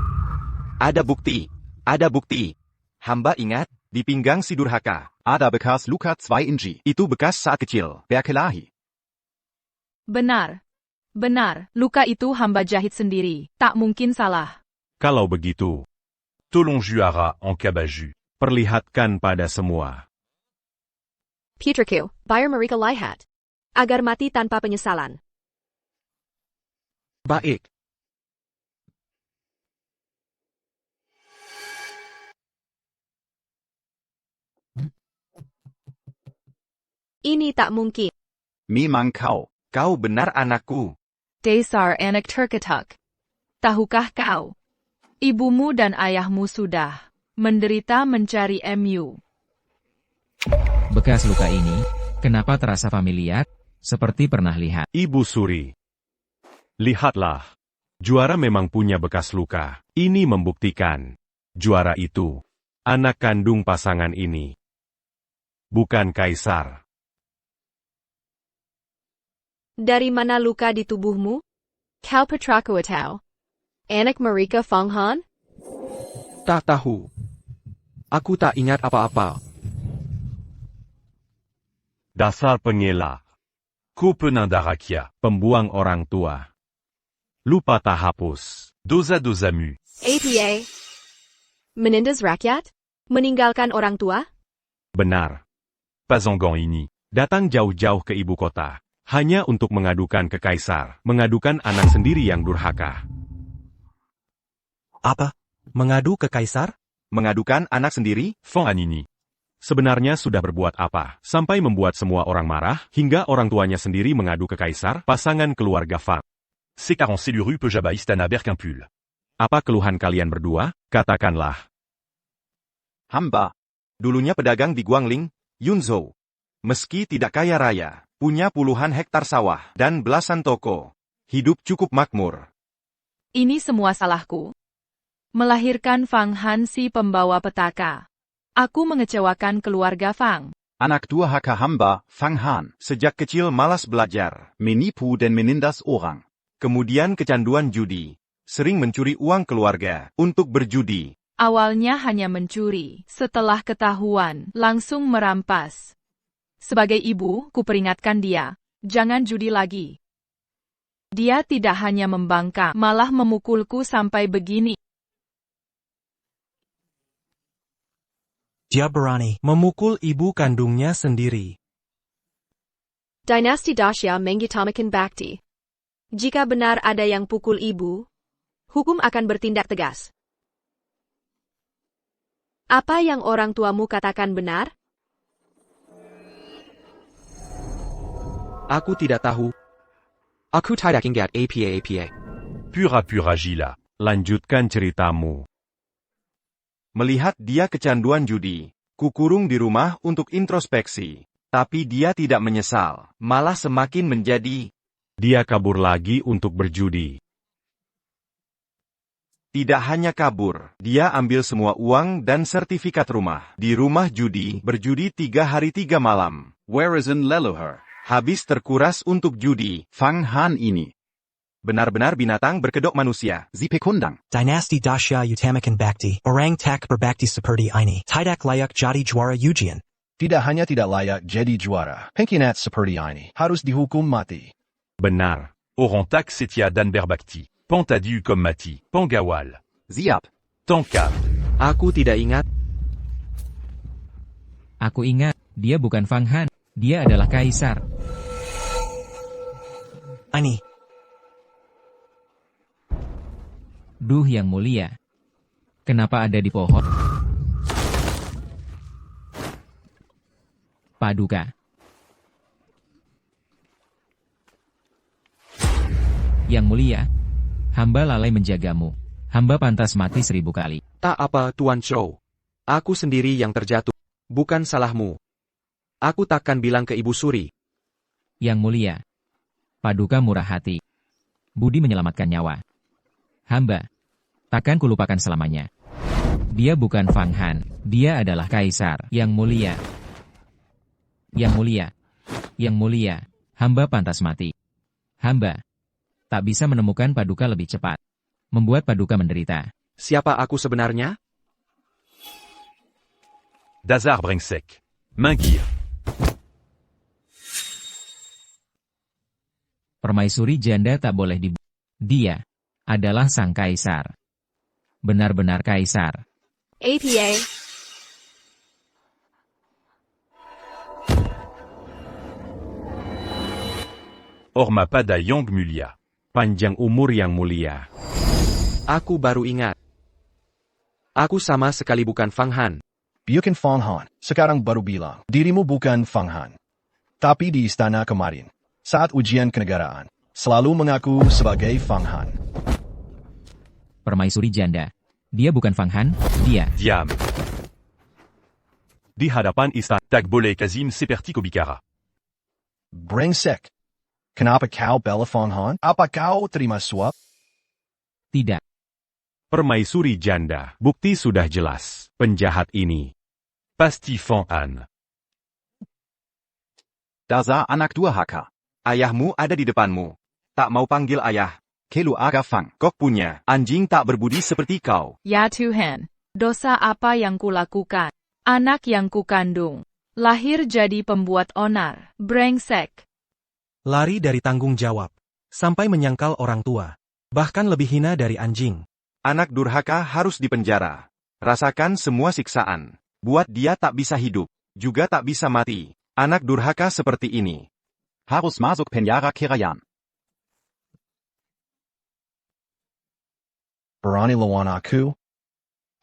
Ada bukti. Ada bukti. Hamba ingat, di pinggang si durhaka. Ada bekas luka 2 inci. Itu bekas saat kecil. Berkelahi. Benar. Benar, luka itu hamba jahit sendiri. Tak mungkin salah. Kalau begitu, Tolong Juara en Cabaju. perlihatkan pada semua. Peterku, Bayer Mereka Lihat. Agar mati tanpa penyesalan. Baik. Ini tak mungkin. Memang kau. Kau benar anakku. Dasar anak terketuk. Tahukah kau? Ibumu dan ayahmu sudah menderita mencari MU. Bekas luka ini, kenapa terasa familiar? Seperti pernah lihat. Ibu Suri. Lihatlah. Juara memang punya bekas luka. Ini membuktikan. Juara itu. Anak kandung pasangan ini. Bukan kaisar. Dari mana luka di tubuhmu? Kau putraku atau anak Mereka Fang Han? Tak tahu. Aku tak ingat apa-apa. Dasar pengelak. Kopenin d'Arakia. Pembuang orang tua. Lupa tak hapus. Dosa Dosamu. APA. Menindas rakyat? Meninggalkan orang tua? Benar. Pasangan ini. Datang jauh-jauh ke ibu kota. Hanya untuk mengadukan ke kaisar. Mengadukan anak sendiri yang durhaka. Apa? Mengadu ke kaisar? Mengadukan anak sendiri? Fang Anini. Sebenarnya sudah berbuat apa, sampai membuat semua orang marah, hingga orang tuanya sendiri mengadu ke kaisar, pasangan keluarga Fang. C40 Céluru Pejaba Istana Berkimpul. Apa keluhan kalian berdua? Katakanlah. Hamba. Dulunya pedagang di Guangling, Yunzhou. Meski tidak kaya raya, punya puluhan hektar sawah dan belasan toko. Hidup cukup makmur. Ini semua salahku. Melahirkan Fang Han si pembawa petaka. Aku mengecewakan keluarga Fang. Anak durhaka hamba, Fang Han. Sejak kecil malas belajar, menipu dan menindas orang. Kemudian kecanduan judi. Sering mencuri uang keluarga untuk berjudi. Awalnya hanya mencuri, setelah ketahuan, langsung merampas. Sebagai ibu, kuperingatkan dia, jangan judi lagi. Dia tidak hanya membangkang, malah memukulku sampai begini. Dia berani memukul ibu kandungnya sendiri. Dinasti Dasya mengutamakan bakti. Jika benar ada yang pukul ibu, hukum akan bertindak tegas. Apa yang orang tuamu katakan benar? Aku tidak tahu. Aku tidak ingat apa-apa. Pura-pura gila. Lanjutkan ceritamu. Melihat dia kecanduan judi, kukurung di rumah untuk introspeksi. Tapi dia tidak menyesal, malah semakin menjadi. Dia kabur lagi untuk berjudi. Tidak hanya kabur, dia ambil semua uang dan sertifikat rumah. Di rumah judi, berjudi 3 hari 3 malam. Where is in leluhur? Habis terkuras untuk judi. Fang Han ini benar-benar binatang berkedok manusia. Zipekundang. Dinasti Dasya utamakan bakti. Orang tak berbakti seperti ini. Tidak layak jadi juara ujian. Tidak hanya tidak layak jadi juara. Pengkhianat seperti ini harus dihukum mati. Benar. Orang tak setia dan berbakti. Pentadu comme mati. Penggawal. Ziap. Tangkap. Aku tidak ingat. Aku ingat, dia bukan Fang Han. Dia adalah kaisar. Ini. Duh yang mulia. Kenapa ada di pohon? Paduka. Yang mulia, hamba lalai menjagamu. Hamba pantas mati 1000 kali. Tak apa, Tuan Zhou. Aku sendiri yang terjatuh. Bukan salahmu. Aku takkan bilang ke Ibu Suri. Yang mulia, Paduka murah hati. Budi menyelamatkan nyawa. Hamba, takkan kulupakan selamanya. Dia bukan Fang Han, dia adalah kaisar. Yang mulia. Yang mulia. Yang mulia, hamba pantas mati. Hamba tak bisa menemukan Paduka lebih cepat. Membuat Paduka menderita. Siapa aku sebenarnya? Dazar Brengsek. Minggir. Permaisuri janda tak boleh dibunuh. Dia adalah sang kaisar. Benar-benar kaisar. APA. Orma pada Yang Mulia. Panjang umur yang mulia. Aku baru ingat. Aku sama sekali bukan Fang Han. Bukan Fang Han, sekarang baru bilang, dirimu bukan Fang Han. Tapi di istana kemarin, saat ujian kenegaraan, selalu mengaku sebagai Fang Han. Permaisuri janda. Dia bukan Fang Han, dia. Diam. Di hadapan istana. Tak boleh kazim seperti Kobikara. Brengsek. Kenapa kau bela Fang Han? Apa kau terima suap? Tidak. Permaisuri janda. Bukti sudah jelas. Penjahat ini Pasti Fang Han. Daza anak durhaka. Ayahmu ada di depanmu. Tak mau panggil ayah. Keluarga Fang. Kok punya anjing tak berbudi seperti kau. Ya Tuhan, dosa apa yang kulakukan? Anak yang kukandung. Lahir jadi pembuat onar. Brengsek. Lari dari tanggung jawab. Sampai menyangkal orang tua. Bahkan lebih hina dari anjing. Anak durhaka harus dipenjara. Rasakan semua siksaan. Buat dia tak bisa hidup. Juga tak bisa mati. Anak durhaka seperti ini harus masuk penjara kirayan. Berani lawan aku?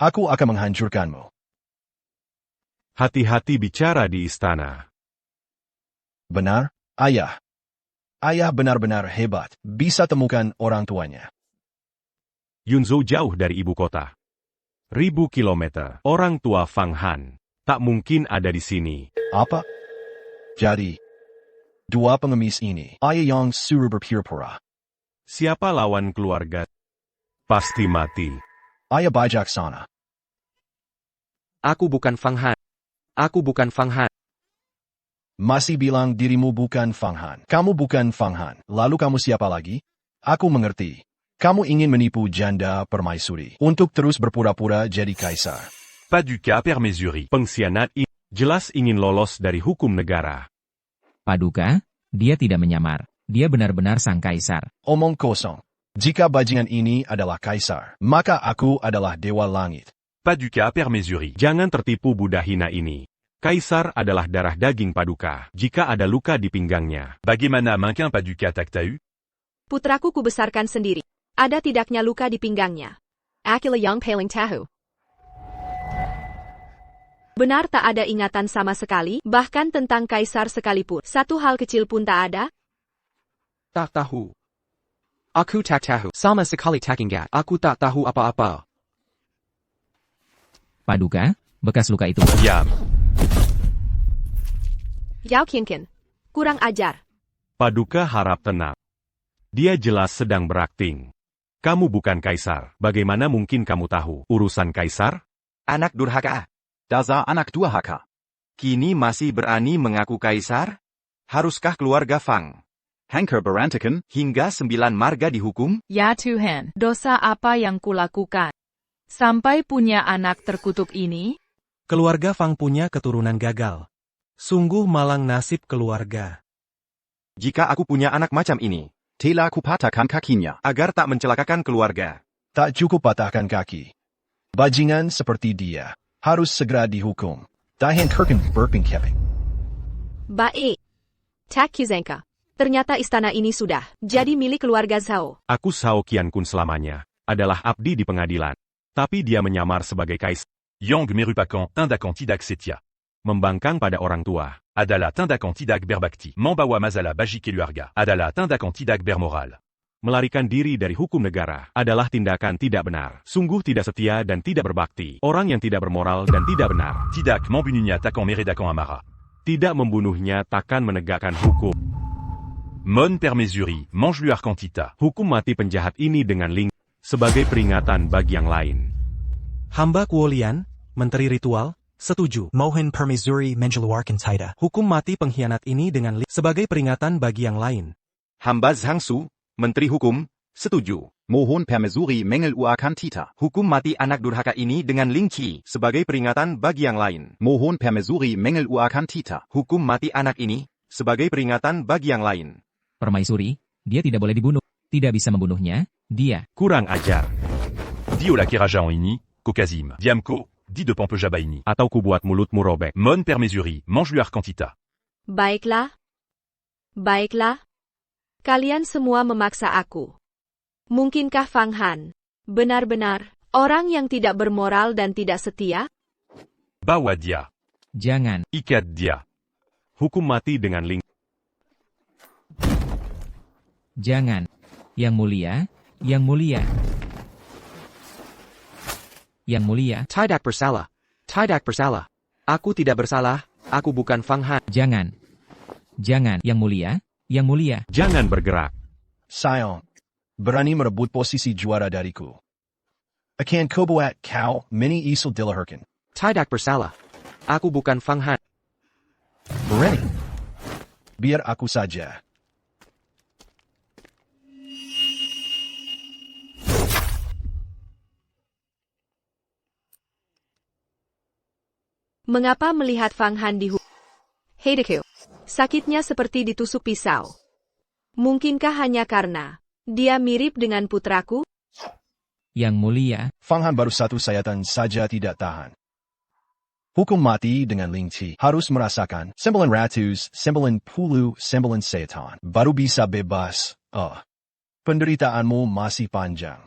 Aku akan menghancurkanmu. hati-hati bicara di istana. Benar, ayah. Ayah benar-benar hebat, bisa temukan orang tuanya. Yunzhou jauh dari ibu kota. 1000 kilometer. Orang tua Fang Han tak mungkin ada di sini. Apa? Jadi, dua pengemis ini, ayah yang suruh berpura-pura. Siapa lawan keluarga? Pasti mati. Ayah bijaksana. Aku bukan Fang Han. Aku bukan Fang Han. Masih bilang dirimu bukan Fang Han. Kamu bukan Fang Han. Lalu kamu siapa lagi? Aku mengerti. Kamu ingin menipu janda permaisuri untuk terus berpura-pura jadi kaisar. Pas du cas, permaisuri. Pengkhianat ini jelas ingin lolos dari hukum negara. Paduka, dia tidak menyamar. Dia benar-benar sang kaisar. Omong kosong. Jika bajingan ini adalah kaisar, maka aku adalah dewa langit. Pas du cas, permaisuri. Jangan tertipu Buddha hina ini. Kaisar adalah darah daging Paduka. Jika ada luka di pinggangnya, Bagaimana mungkin pas du cas tahu? Putraku kubesarkan sendiri. Ada tidaknya luka di pinggangnya. Akila yang paling tahu. Benar tak ada ingatan sama sekali, bahkan tentang kaisar sekalipun. Satu hal kecil pun tak ada. Tak tahu. Aku tak tahu. Sama sekali tak ingat. Aku tak tahu apa-apa. Paduka, bekas luka itu. Diam. Yao Qingqin. Kurang ajar. Paduka harap tenang. Dia jelas sedang berakting. Kamu bukan kaisar. Bagaimana mungkin kamu tahu urusan kaisar? Anak durhaka. Dasar anak durhaka. Kini masih berani mengaku kaisar? Haruskah keluarga Fang Hanker berantakan hingga 9 marga dihukum? Ya Tuhan, dosa apa yang kulakukan? Sampai punya anak terkutuk ini? Keluarga Fang punya keturunan gagal. Sungguh malang nasib keluarga. Jika aku punya anak macam ini, telah kupatahkan kakinya agar tak mencelakakan keluarga. Tak cukup patahkan kaki. Bajingan seperti dia harus segera dihukum. Dahan Kirken burping keping. Baik. Tak Kizengka. Ternyata istana ini sudah jadi milik keluarga Zhao. Aku Zhao Qiankun selamanya adalah abdi di pengadilan. Tapi dia menyamar sebagai kaisar. Yang merupakan tindakan tidak setia. Membangkang pada orang tua. Adalah tindakan tidak berbakti. Membawa masalah bagi keluarga. Adalah tindakan tidak bermoral. Melarikan diri dari hukum negara adalah tindakan tidak benar. Sungguh tidak setia dan tidak berbakti. Orang yang tidak bermoral dan tidak benar. Tidak membunuhnya takkan meredakan amarah. Tidak membunuhnya takkan menegakkan hukum. Mon permaisuri, mangeluar quantita. Hukum mati penjahat ini dengan Ling sebagai peringatan bagi yang lain. Hamba Kuolian, Menteri Ritual, setuju. Mohon permaisuri mengeluarkan tida. Hukum mati pengkhianat ini dengan sebagai peringatan bagi yang lain. Hamba Zhangsu, Menteri Hukum, setuju. Mohon permaisuri mengeluarkan tita. Hukum mati anak durhaka ini dengan Ling Qi sebagai peringatan bagi yang lain. Mohon permaisuri mengeluarkan tita. Hukum mati anak ini sebagai peringatan bagi yang lain. Permaisuri, dia tidak boleh dibunuh. Tidak bisa membunuhnya, dia. Kurang ajar. Diola kiraja en ini, kokazim. Diamko, di de pompe jabaini. Atau kubuat mulutmu robek. Mon permaisuri, mangeluar quantita. Baiklah. Baiklah. Kalian semua memaksa aku. Mungkinkah Fang Han benar-benar orang yang tidak bermoral dan tidak setia? Bawa dia. Jangan. Ikat dia. Hukum mati dengan Ling. Jangan. Yang mulia, yang mulia. Yang mulia. Tidak bersalah. Tidak bersalah. Aku tidak bersalah. Aku bukan Fang Han. Jangan. Jangan. Yang mulia, yang mulia. Jangan bergerak. Sayang. Berani merebut posisi juara dariku. Akan kobuat kau mini isul dilahirkan. Tidak bersalah. Aku bukan Fang Han. Berani. Biar aku saja. Mengapa melihat Fang Han dihukum? Heideku. Sakitnya seperti ditusuk pisau. Mungkinkah hanya karena dia mirip dengan putraku? Yang mulia. Fang Han baru satu sayatan saja tidak tahan. Hukum mati dengan Ling Qi harus merasakan 9 ratus, 90, 9 sayatan. Baru bisa bebas. Penderitaanmu masih panjang.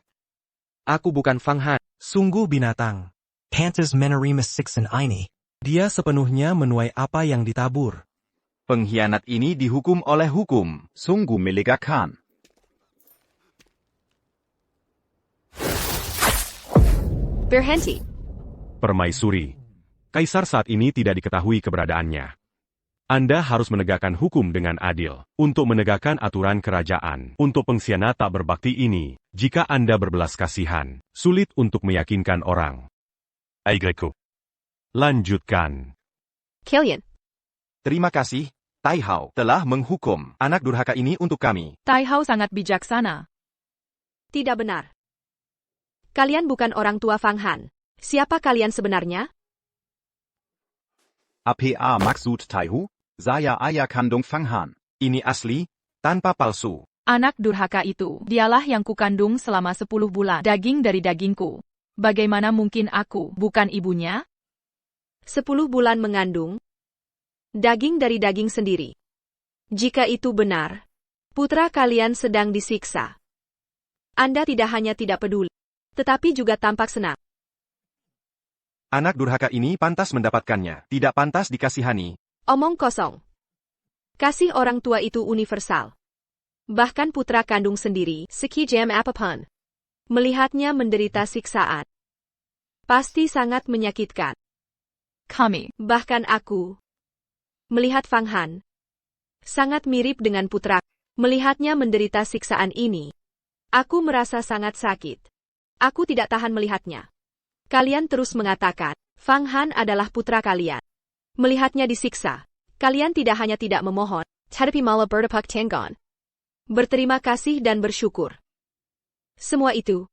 Aku bukan Fang Han. Sungguh binatang. Pantas menerima siksan ini. Dia sepenuhnya menuai apa yang ditabur. Pengkhianat ini dihukum oleh hukum. Sungguh melegakan. Berhenti. Permaisuri. Kaisar saat ini tidak diketahui keberadaannya. Anda harus menegakkan hukum dengan adil. Untuk menegakkan aturan kerajaan. Untuk pengkhianat tak berbakti ini, jika Anda berbelas kasihan, sulit untuk meyakinkan orang. Aigreko. Lanjutkan. Killian, Terima kasih, Tai Hao, telah menghukum anak durhaka ini untuk kami. Tai Hao sangat bijaksana. tidak benar. Kalian bukan orang tua Fang Han. Siapa kalian sebenarnya? APA maksud Taihu? Saya ayah kandung Fang Han. Ini asli, tanpa palsu. Anak durhaka itu, dialah yang kukandung selama 10 bulan, daging dari dagingku. Bagaimana mungkin aku, bukan ibunya? 10 bulan mengandung daging dari daging sendiri. Jika itu benar, putra kalian sedang disiksa. Anda tidak hanya tidak peduli, tetapi juga tampak senang. Anak durhaka ini pantas mendapatkannya, tidak pantas dikasihani. Omong kosong. Kasih orang tua itu universal. Bahkan putra kandung sendiri, sekejam apapun, melihatnya menderita siksaan, pasti sangat menyakitkan. Kami, Bahkan aku, melihat Fang Han, sangat mirip dengan putra. Melihatnya menderita siksaan ini, aku merasa sangat sakit. Aku tidak tahan melihatnya. Kalian terus mengatakan, Fang Han adalah putra kalian. Melihatnya disiksa, kalian tidak hanya tidak memohon, tetapi malah berdepak tenggon. Berterima kasih dan bersyukur. Semua itu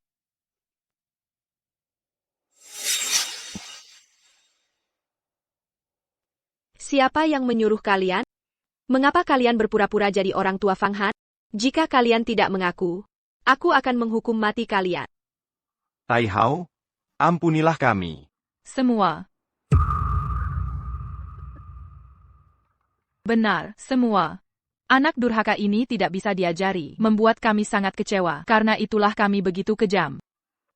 siapa yang menyuruh kalian? Mengapa kalian berpura-pura jadi orang tua Fang Han? Jika kalian tidak mengaku, aku akan menghukum mati kalian. Tai Hao, ampunilah kami. semua. Benar, semua. Anak durhaka ini tidak bisa diajari, membuat kami sangat kecewa, karena itulah kami begitu kejam.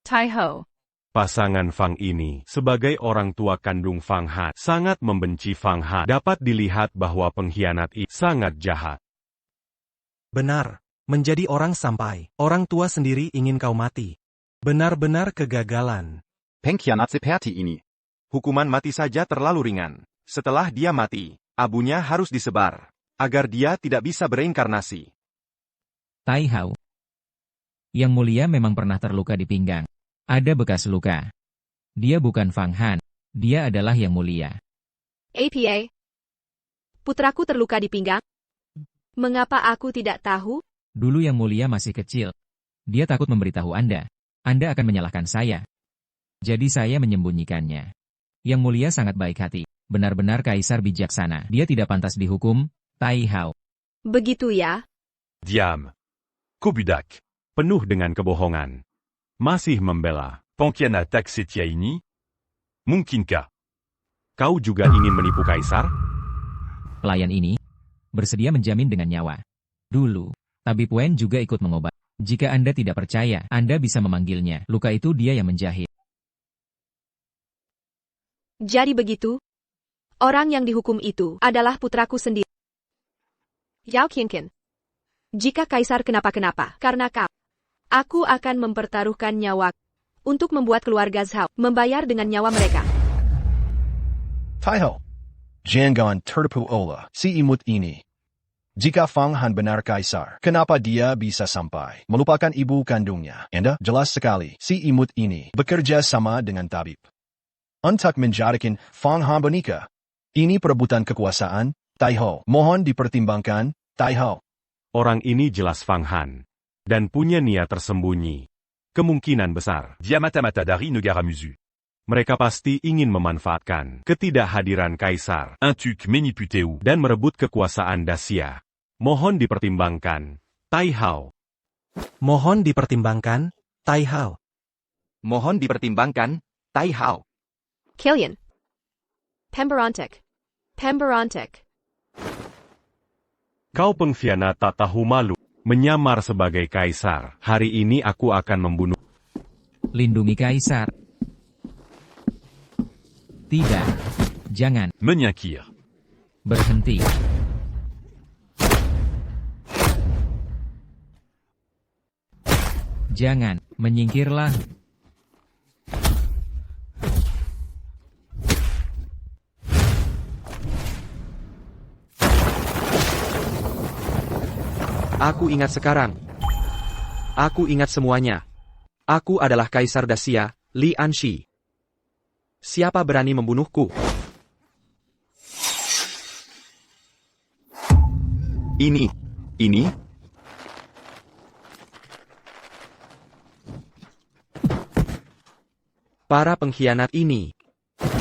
Tai Hao, Pasangan Fang ini, sebagai orang tua kandung Fang Han, sangat membenci Fang Han. Dapat dilihat bahwa pengkhianat itu sangat jahat. Benar, menjadi orang sampai orang tua sendiri ingin kau mati. Benar-benar kegagalan. Pengkhianat seperti ini. Hukuman mati saja terlalu ringan. Setelah dia mati, abunya harus disebar, agar dia tidak bisa bereinkarnasi. Tai Hao. Yang mulia memang pernah terluka di pinggang. Ada bekas luka. Dia bukan Fang Han. Dia adalah yang mulia. APA. Putraku terluka di pinggang? Mengapa aku tidak tahu? Dulu yang mulia masih kecil. Dia takut memberitahu Anda. Anda akan menyalahkan saya. Jadi saya menyembunyikannya. Yang mulia sangat baik hati. Benar-benar kaisar bijaksana. Dia tidak pantas dihukum, Tai Hao. Begitu ya? Diam. Kobudak. Penuh dengan kebohongan. Masih membela. Pengkhianat Setia ini? Mungkinkah? Kau juga ingin menipu kaisar? Pelayan ini bersedia menjamin dengan nyawa. Dulu, tabib Wen juga ikut mengobat. Jika Anda tidak percaya, Anda bisa memanggilnya. Luka itu dia yang menjahit. Jadi begitu? Orang yang dihukum itu adalah putraku sendiri. Yao Qingqin. Jika kaisar kenapa-kenapa karena kau, aku akan mempertaruhkan nyawa untuk membuat keluarga Zhao membayar dengan nyawa mereka. Tai Hao, jangan tertipu oleh si imut ini. Jika Fang Han benar kaisar, kenapa dia bisa sampai melupakan ibu kandungnya? Anda jelas sekali si imut ini bekerja sama dengan tabib untuk menjadikan Fang Han menikah. Ini perebutan kekuasaan. Tai Hao, mohon dipertimbangkan. Tai Hao. Orang ini jelas Fang Han. Dan punya niat tersembunyi. Kemungkinan besar. Dia mata-mata dari negara musuh. Mereka pasti ingin memanfaatkan ketidakhadiran kaisar. Un truc maniputeu. Dan merebut kekuasaan Dacia. Mohon dipertimbangkan. Tai Hao. Mohon dipertimbangkan, Tai Hao. Mohon dipertimbangkan, Tai Hao. Killian. Pemberontak. Pemberontak. Kau pengkhianat tak tahu malu. Menyamar sebagai kaisar. Hari ini aku akan membunuh. Lindungi kaisar. Tidak. Jangan. Menyakir. Berhenti. Jangan. Menyingkirlah. Aku ingat sekarang. Aku ingat semuanya. Aku adalah Kaisar Dacia, Li Anxi. Siapa berani membunuhku? Ini? Para pengkhianat ini.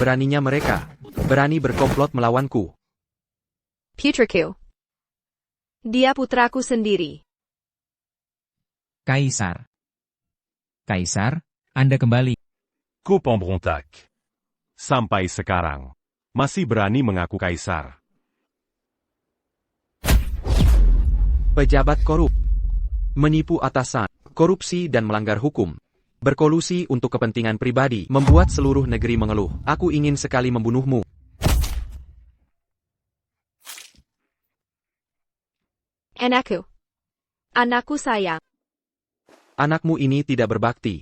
Beraninya mereka. Berani berkomplot melawanku. Putraku. Dia putraku sendiri. Kaisar. Kaisar, Anda kembali. Kopembrontak. Sampai sekarang, masih berani mengaku kaisar. Pejabat korup. Menipu atasan, korupsi dan melanggar hukum. Berkolusi untuk kepentingan pribadi, membuat seluruh negeri mengeluh. Aku ingin sekali membunuhmu. Anakku sayang. Anakmu ini tidak berbakti.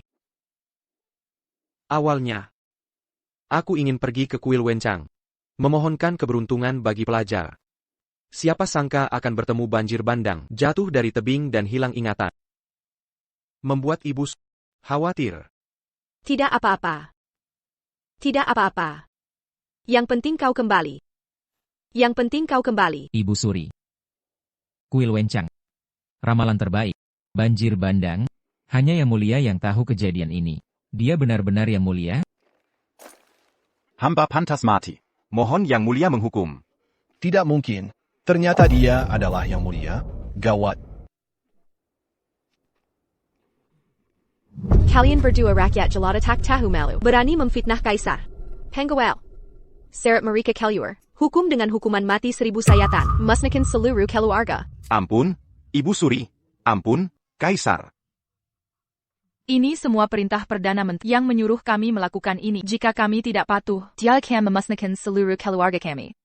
Awalnya, aku ingin pergi ke kuil Wencang. Memohonkan keberuntungan bagi pelajar. Siapa sangka akan bertemu banjir bandang, jatuh dari tebing dan hilang ingatan. Membuat ibu khawatir. Tidak apa-apa. Tidak apa-apa. Yang penting kau kembali. Yang penting kau kembali. Ibu Suri. Kuil Wencang. Ramalan terbaik. Banjir bandang. Hanya Yang Mulia yang tahu kejadian ini. Dia benar-benar Yang Mulia? Hamba pantas mati. Mohon Yang Mulia menghukum. Tidak mungkin. Ternyata dia adalah Yang Mulia. Gawat. Kalian berdua rakyat jelata tak tahu malu. Berani memfitnah kaisar. Penggawal. Seret mereka keluar. Hukum dengan hukuman mati 1000 sayatan. Musnahkan seluruh keluarga. Ampun, Ibu Suri. Ampun, Kaisar. Ini semua perintah Perdana Menteri yang menyuruh kami melakukan ini. Jika kami tidak patuh, dia akan memusnahkan seluruh keluarga kami.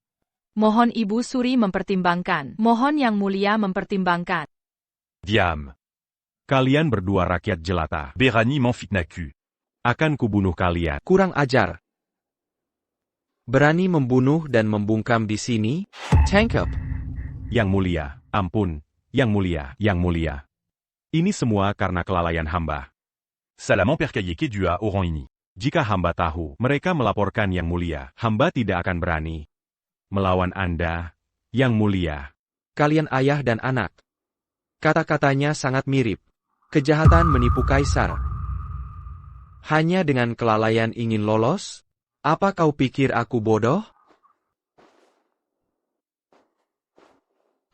Mohon Ibu Suri mempertimbangkan. Mohon Yang Mulia mempertimbangkan. Diam. Kalian berdua rakyat jelata. Berani m'enfitnaku. Akan kubunuh kalian. Kurang ajar. Berani membunuh dan membungkam di sini? Tangkap. Yang Mulia, ampun. Yang Mulia, Yang Mulia. Ini semua karena kelalaian hamba. Salamand percaillé Kedua auront ini. Jika hamba tahu, mereka melaporkan Yang Mulia. Hamba tidak akan berani melawan Anda, Yang Mulia. Kalian ayah dan anak. Kata-katanya sangat mirip. Kejahatan menipu kaisar. Hanya dengan kelalaian ingin lolos? Apa kau pikir aku bodoh?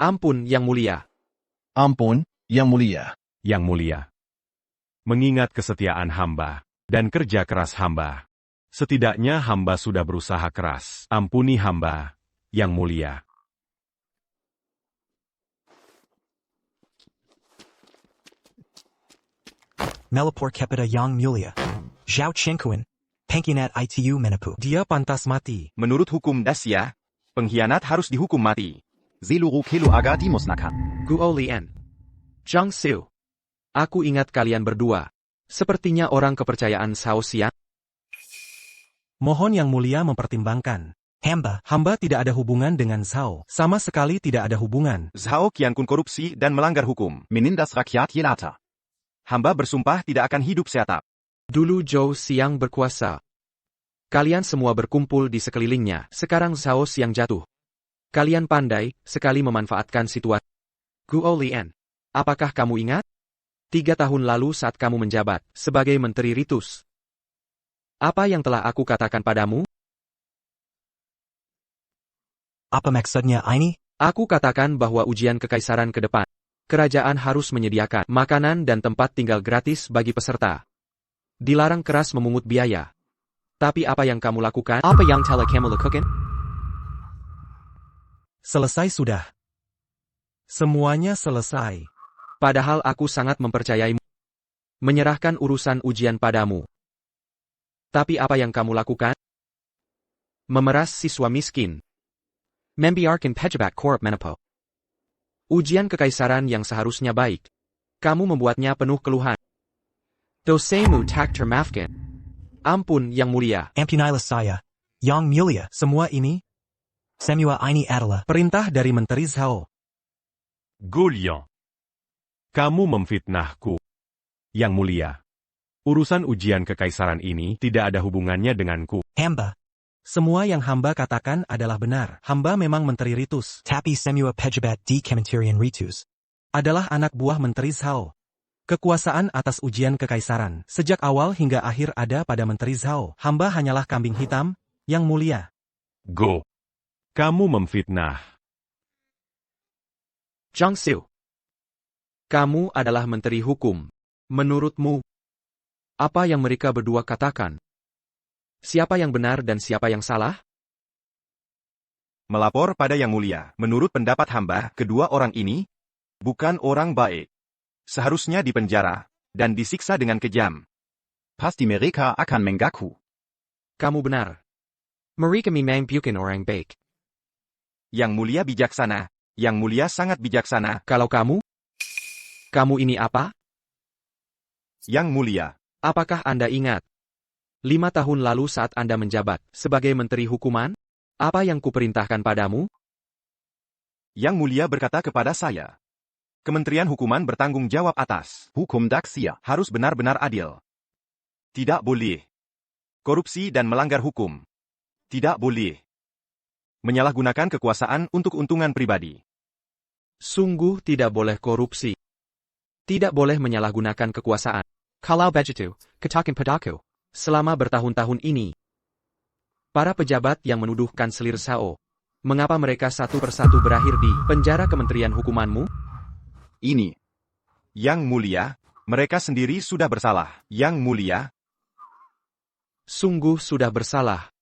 Ampun, Yang Mulia. Ampun, Yang Mulia. Yang Mulia. Mengingat kesetiaan hamba dan kerja keras hamba. Setidaknya hamba sudah berusaha keras. Ampuni hamba, Yang Mulia. Melapor kepada Yang Mulia. Zhao Chenkuan. Pengkhianat itu menipu. Dia pantas mati. Menurut hukum Dacia, pengkhianat harus dihukum mati. Seluruh keluarga dimusnahkan. Guo Lian. Zhang Xiu. Aku ingat kalian berdua. Sepertinya orang kepercayaan Cao Xian. Mohon Yang Mulia mempertimbangkan. Hamba tidak ada hubungan dengan Zhao. Sama sekali tidak ada hubungan. Zhao Qiankun korupsi dan melanggar hukum. Menindas rakyat jelata. Hamba bersumpah tidak akan hidup sehatap. Dulu Zhou Xiang berkuasa. Kalian semua berkumpul di sekelilingnya. Sekarang Zhao Xiang jatuh. Kalian pandai sekali memanfaatkan situasi. Guo Lian. Apakah kamu ingat? 3 tahun lalu saat kamu menjabat sebagai Menteri Ritus. Apa yang telah aku katakan padamu? Apa maksudnya ini? Aku katakan bahwa ujian kekaisaran ke depan. Kerajaan harus menyediakan makanan dan tempat tinggal gratis bagi peserta. Dilarang keras memungut biaya. Tapi apa yang kamu lakukan? Apa yang telah kamu lakukan? Selesai sudah. Semuanya selesai. Padahal aku sangat mempercayaimu. Menyerahkan urusan ujian padamu. Tapi apa yang kamu lakukan? Memeras siswa miskin. Membiarkan pejabat korup menipu. Ujian kekaisaran yang seharusnya baik. Kamu membuatnya penuh keluhan. Dosemu tak termaafkan. Ampun, Yang Mulia. Ampunilah saya. Yang Mulia. Semua ini? Semua ini adalah perintah dari Menteri Zhao. Golian. Kamu memfitnahku. Yang Mulia. Urusan ujian kekaisaran ini tidak ada hubungannya denganku. Hamba. Semua yang hamba katakan adalah benar. Hamba memang Menteri Ritus. Tapi semua pejabat di Kementerian Ritus adalah anak buah Menteri Zhao. Kekuasaan atas ujian kekaisaran sejak awal hingga akhir ada pada Menteri Zhao. Hamba hanyalah kambing hitam, yang mulia. Go. Kamu memfitnah. Zhang Xiu. Kamu adalah Menteri Hukum. Menurutmu, apa yang mereka berdua katakan? Siapa yang benar dan siapa yang salah? Melapor pada Yang Mulia. Menurut pendapat hamba, kedua orang ini bukan orang baik. Seharusnya dipenjara dan disiksa dengan kejam. Pasti mereka akan mengaku. Kamu benar. Mereka memang bukan orang baik. Yang Mulia bijaksana. Yang Mulia sangat bijaksana. Kalau kamu ini apa? Yang Mulia. Apakah Anda ingat? 5 tahun lalu saat Anda menjabat sebagai Menteri Hukuman, apa yang kuperintahkan padamu? Yang Mulia berkata kepada saya, Kementerian Hukuman bertanggung jawab atas hukum daksia harus benar-benar adil. Tidak boleh korupsi dan melanggar hukum. Tidak boleh menyalahgunakan kekuasaan untuk keuntungan pribadi. Sungguh tidak boleh korupsi. Tidak boleh menyalahgunakan kekuasaan. Kalau begitu, katakan padaku, selama bertahun-tahun ini, para pejabat yang menuduhkan selir Zhao, mengapa mereka satu persatu berakhir di penjara Kementerian Hukumanmu? Ini. Yang Mulia, mereka sendiri sudah bersalah. Yang Mulia. Sungguh sudah bersalah.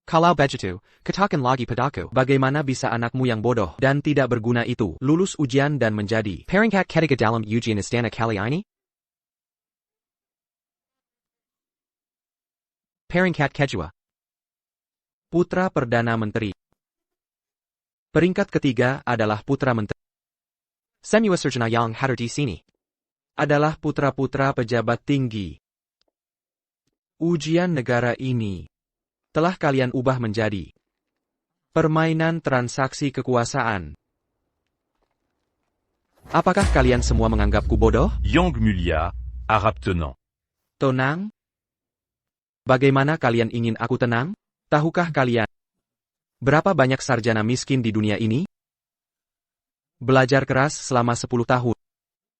Kalau begitu, katakan lagi padaku, bagaimana bisa anakmu yang bodoh dan tidak berguna itu lulus ujian dan menjadi peringkat ketiga dalam ujian istana kali ini? Peringkat kedua. Putra Perdana Menteri. Peringkat ketiga adalah Putra Menteri. Semua sarjana yang hadir di sini adalah putra-putra pejabat tinggi. Ujian negara ini telah kalian ubah menjadi permainan transaksi kekuasaan. Apakah kalian semua menganggapku bodoh? Yang Mulia, Arab tenant. Tenang? Bagaimana kalian ingin aku tenang? Tahukah kalian berapa banyak sarjana miskin di dunia ini? Belajar keras selama 10 tahun.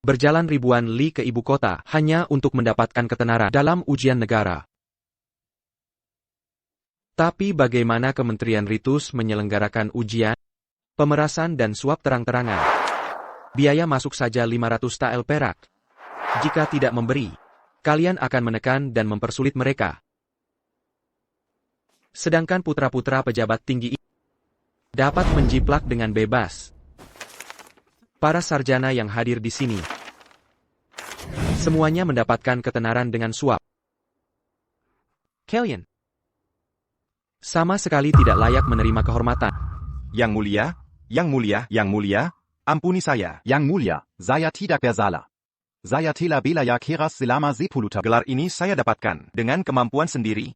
Berjalan ribuan li ke ibu kota hanya untuk mendapatkan ketenaran dalam ujian negara. Tapi bagaimana Kementerian Ritus menyelenggarakan ujian, pemerasan dan suap terang-terangan? Biaya masuk saja 500 tael perak. Jika tidak memberi, kalian akan menekan dan mempersulit mereka. Sedangkan putra-putra pejabat tinggi ini dapat menjiplak dengan bebas. Para sarjana yang hadir di sini semuanya mendapatkan ketenaran dengan suap. Kalian sama sekali tidak layak menerima kehormatan. Yang Mulia, Yang Mulia, Yang Mulia, ampuni saya. Yang Mulia, saya tidak bersalah. Saya telah bela keras selama 10 tahun. Gelar ini saya dapatkan dengan kemampuan sendiri.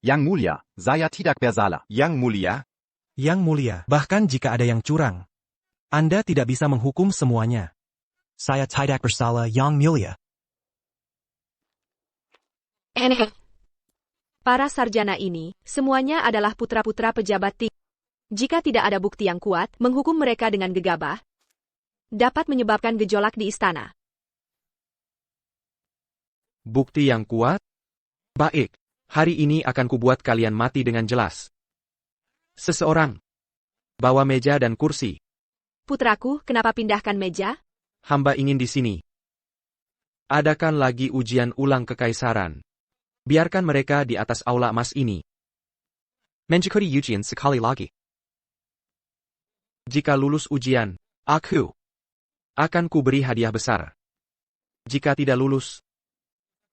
Yang Mulia, saya tidak bersalah. Yang Mulia. Yang Mulia, bahkan jika ada yang curang, Anda tidak bisa menghukum semuanya. Saya tidak bersalah, Yang Mulia. Para sarjana ini, semuanya adalah putra-putra pejabat tinggi. Jika tidak ada bukti yang kuat, menghukum mereka dengan gegabah, dapat menyebabkan gejolak di istana. Bukti yang kuat? Baik, hari ini akan kubuat kalian mati dengan jelas. Seseorang, bawa meja dan kursi. Putraku, kenapa pindahkan meja? Hamba ingin di sini. Adakan lagi ujian ulang kekaisaran. Biarkan mereka di atas aula emas ini. Menjadi ujian sekali lagi. Jika lulus ujian, aku akan kuberi hadiah besar. Jika tidak lulus,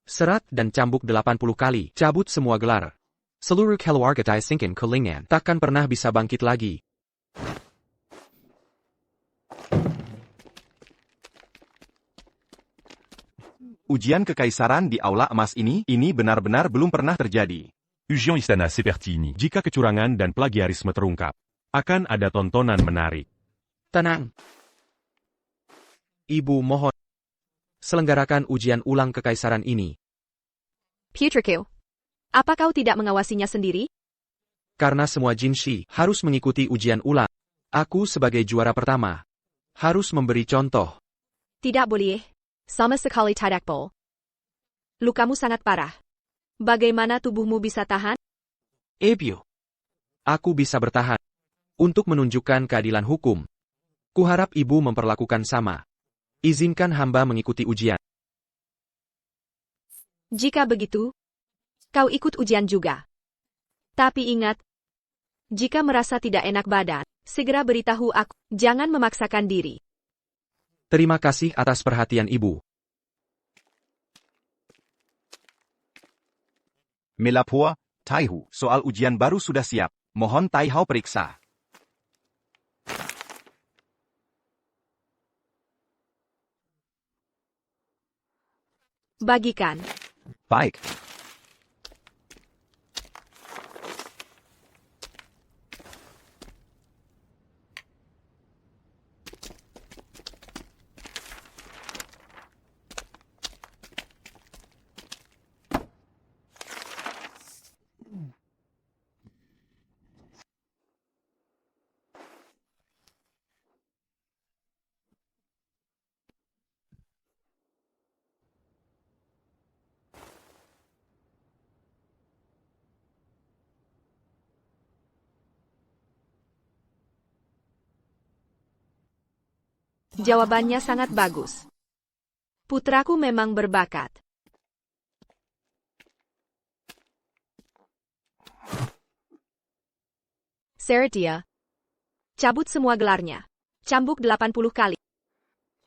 serat dan cambuk 80 kali, cabut semua gelar. Seluruh keluarga Daisingkin Kelingan takkan pernah bisa bangkit lagi. Ujian kekaisaran di aula emas ini benar-benar belum pernah terjadi. Ujian istana Sepertini. Jika kecurangan dan plagiarisme terungkap, akan ada tontonan menarik. Tenang. Ibu mohon, selenggarakan ujian ulang kekaisaran ini Putriku, apa kau tidak mengawasinya sendiri? Karena semua Jinshi harus mengikuti ujian ulang. Aku sebagai juara pertama harus memberi contoh. Tidak boleh. Sama sekali tidak boleh. Lukamu sangat parah. Bagaimana tubuhmu bisa tahan? Ebyo. Aku bisa bertahan. Untuk menunjukkan keadilan hukum. Kuharap ibu memperlakukan sama. Izinkan hamba mengikuti ujian. Jika begitu, kau ikut ujian juga. Tapi ingat, jika merasa tidak enak badan, segera beritahu aku. Jangan memaksakan diri. Terima kasih atas perhatian ibu. Melapua, Taihu, soal ujian baru sudah siap. Mohon Taihao periksa. Bagikan. Baik. Jawabannya sangat bagus. Putraku memang berbakat. Seratia. Cabut semua gelarnya. Cambuk 80 kali.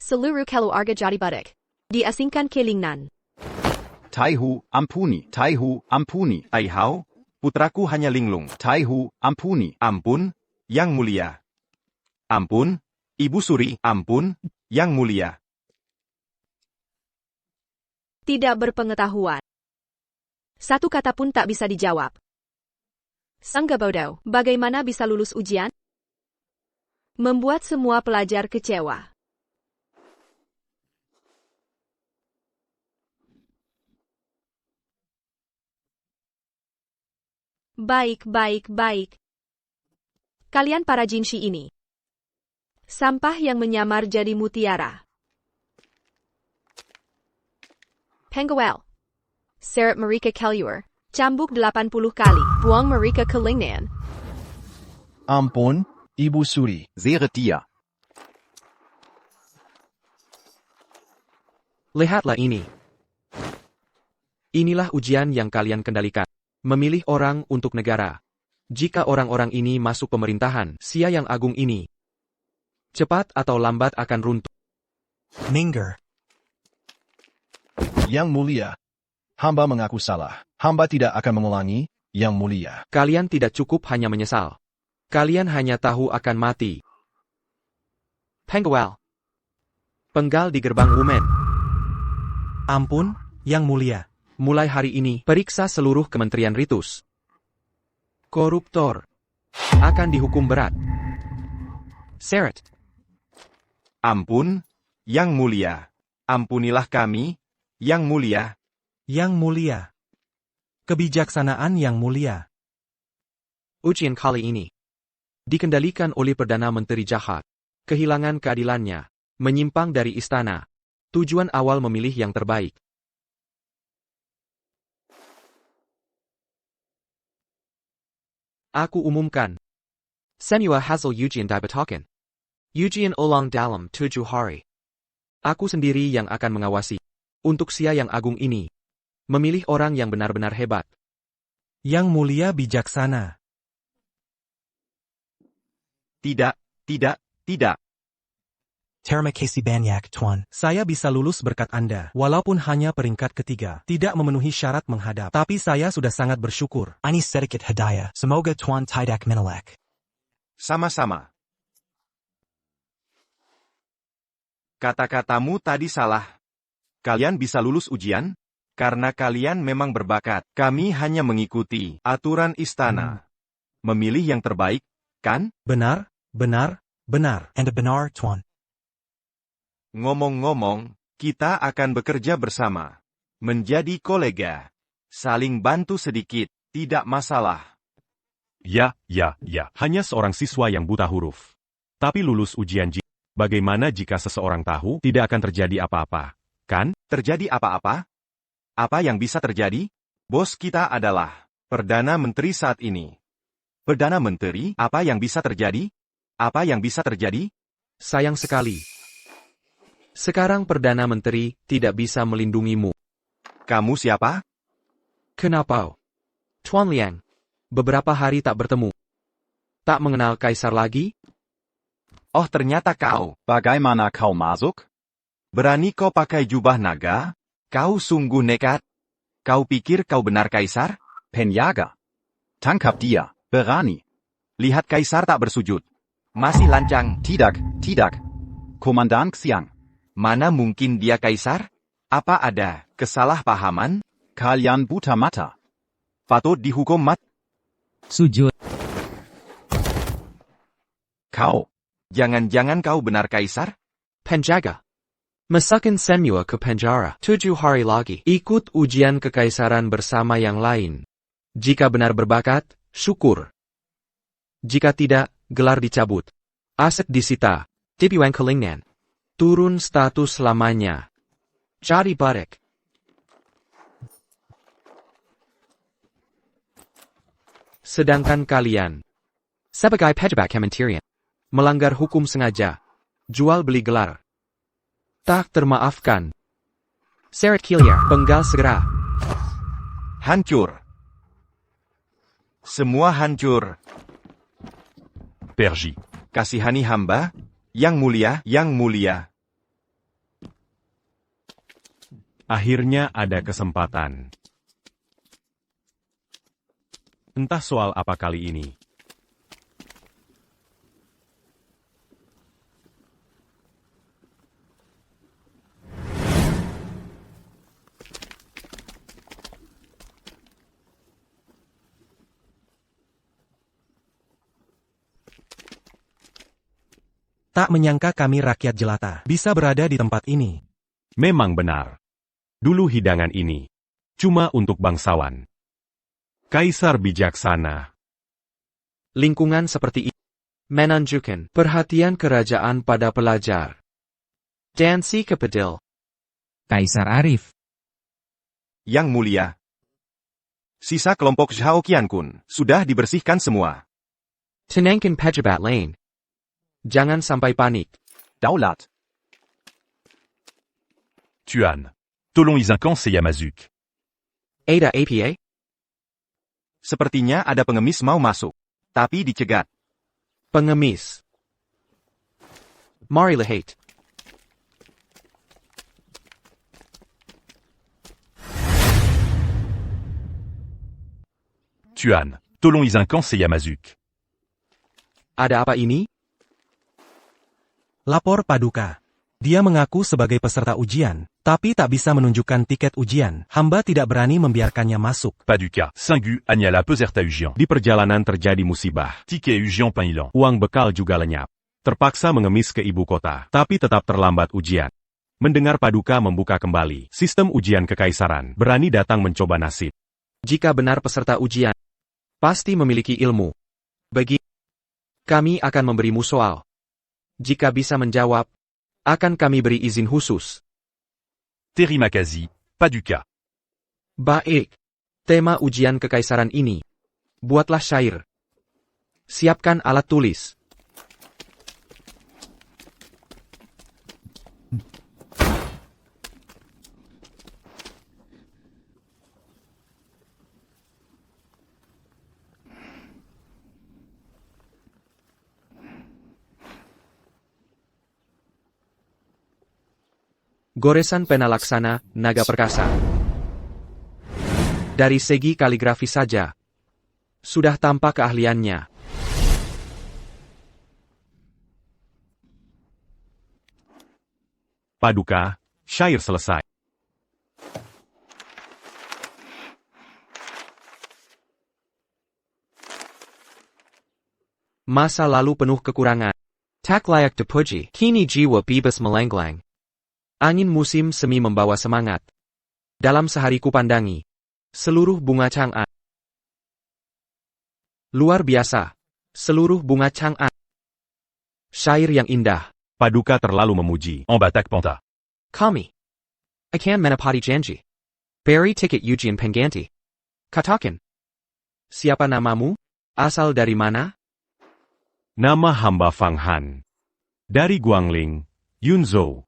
Seluruh keluarga jadi badak. Diasingkan ke Lingnan. Taihu, ampuni. Taihu, ampuni. Taihao, putraku hanya linglung. Taihu, ampuni. Ampun, Yang Mulia. Ampun, Ibu Suri. Ampun, Yang Mulia. Tidak berpengetahuan. Satu kata pun tak bisa dijawab. Sangga bodoh, bagaimana bisa lulus ujian? Membuat semua pelajar kecewa. Baik. Kalian para Jinshi ini. Sampah yang menyamar jadi mutiara. Penguel. Seret mereka keluar. Cambuk 80 kali. Buang mereka ke Lingnan. Ampun, Ibu Suri. Seret dia. Lihatlah ini. Inilah ujian yang kalian kendalikan. Memilih orang untuk negara. Jika orang-orang ini masuk pemerintahan, Sia yang agung ini, cepat atau lambat akan runtuh. Minger. Yang Mulia. Hamba mengaku salah. Hamba tidak akan mengulangi, Yang Mulia. Kalian tidak cukup hanya menyesal. Kalian hanya tahu akan mati. Penguel. Penggal di gerbang Wumen. Ampun, Yang Mulia. Mulai hari ini, periksa seluruh kementerian Ritus. Koruptor akan dihukum berat. Seret. Ampun, Yang Mulia. Ampunilah kami, Yang Mulia. Yang Mulia. Kebijaksanaan Yang Mulia. Ujian kali ini dikendalikan oleh Perdana Menteri jahat. Kehilangan keadilannya. Menyimpang dari istana. Tujuan awal memilih yang terbaik. Aku umumkan. Senua hasil ujian dibetakan. Ujian ulang dalam 7 hari. Aku sendiri yang akan mengawasi. Untuk Sia yang agung ini. Memilih orang yang benar-benar hebat. Yang Mulia bijaksana. Tidak. Terima kasih banyak, Tuan. Saya bisa lulus berkat Anda, walaupun hanya peringkat ketiga. Tidak memenuhi syarat menghadap. Tapi saya sudah sangat bersyukur. Ani sedikit hadiah. Semoga Tuan tidak menolak. Sama-sama. Kata-katamu tadi salah. Kalian bisa lulus ujian? Karena kalian memang berbakat. Kami hanya mengikuti aturan istana. Memilih yang terbaik, kan? Benar. Anda benar, Tuan. Ngomong-ngomong, kita akan bekerja bersama. Menjadi kolega. Saling bantu sedikit, tidak masalah. Ya, hanya seorang siswa yang buta huruf. Tapi lulus ujian Bagaimana jika seseorang tahu tidak akan terjadi apa-apa, kan? Terjadi apa-apa? Apa yang bisa terjadi? Bos kita adalah Perdana Menteri saat ini. Perdana Menteri, apa yang bisa terjadi? Apa yang bisa terjadi? Sayang sekali. Sekarang Perdana Menteri tidak bisa melindungimu. Kamu siapa? Kenapa? Tuan Liang. Beberapa hari tak bertemu. Tak mengenal Kaisar lagi? Oh, ternyata kau. Bagaimana kau masuk? Berani kau pakai jubah naga? Kau sungguh nekat. Kau pikir kau benar Kaisar? Penjaga. Tangkap dia. Berani. Lihat Kaisar tak bersujud. Masih lancang. Tidak. Komandan Xiang. Mana mungkin dia Kaisar? Apa ada kesalahpahaman? Kalian buta mata. Patut dihukum mati. Sujud. Kau. Jangan-jangan kau benar Kaisar? Penjaga. Masukkan semua ke penjara 7 hari lagi. Ikut ujian kekaisaran bersama yang lain. Jika benar berbakat, syukur. Jika tidak, gelar dicabut. Aset disita. Dibuang ke Lingnan. Turun status selamanya. Jadi barek. Sedangkan kalian, sebagai pejabat kementerian, melanggar hukum sengaja, jual beli gelar. Tak termaafkan. Seret Kilia, penggal segera. Hancur. Semua hancur. Perji. Kasihani hamba, yang mulia. Akhirnya ada kesempatan. Entah soal apa kali ini. Tak menyangka kami rakyat jelata bisa berada di tempat ini. Memang benar. Dulu hidangan ini cuma untuk bangsawan. Kaisar bijaksana. Lingkungan seperti ini menunjukkan perhatian kerajaan pada pelajar. Dan si kepadil. Kaisar Arif. Yang mulia. Sisa kelompok Zhao Qiankun sudah dibersihkan semua. Tenangkan pejabat lain. Jangan sampai panik. Daulat. Tuan. Tolong izinkan saya masuk. Ada APA? Sepertinya ada pengemis mau masuk. Tapi dicegat. Pengemis. Mari lihat. Tuan. Tolong izinkan saya masuk. Ada apa ini? Lapor Paduka. Dia mengaku sebagai peserta ujian, tapi tak bisa menunjukkan tiket ujian. Hamba tidak berani membiarkannya masuk. Paduka. Singu Anyala Peserta Ujian. Di perjalanan terjadi musibah. Ticket Ujian Pailan. Uang bekal juga lenyap. Terpaksa mengemis ke ibu kota, tapi tetap terlambat ujian. Mendengar Paduka membuka kembali sistem ujian kekaisaran, berani datang mencoba nasib. Jika benar peserta ujian, pasti memiliki ilmu. Bagi kami akan memberimu soal. Jika bisa menjawab, akan kami beri izin khusus. Terima kasih, Paduka. Baik. Tema ujian kekaisaran ini. Buatlah syair. Siapkan alat tulis. Goresan pena laksana, naga perkasa. Dari segi kaligrafi saja, sudah tampak keahliannya. Paduka, syair selesai. Masa lalu penuh kekurangan. Tak layak dipuji, kini jiwa bebas melenggang. Angin musim semi membawa semangat. Dalam sehari kupandangi, Seluruh bunga Chang'an. Luar biasa. Seluruh bunga Chang'an. Syair yang indah. Paduka terlalu memuji. En batak panta. Kami. Akan menepati janji. Beri tiket ujian pengganti. Katakan. Siapa namamu? Asal dari mana? Nama hamba Fang Han. Dari Guangling, Yunzhou.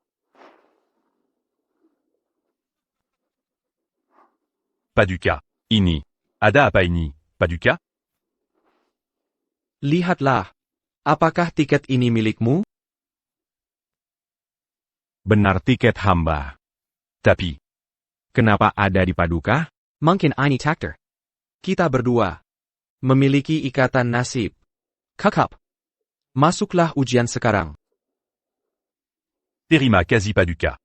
Paduka. Ini. Ada apa ini, Paduka? Lihatlah. Apakah tiket ini milikmu? Benar tiket hamba. Tapi. Kenapa ada di Paduka? Mungkin ini takdir. Kita berdua memiliki ikatan nasib. Kakap. Masuklah ujian sekarang. Terima kasih Paduka.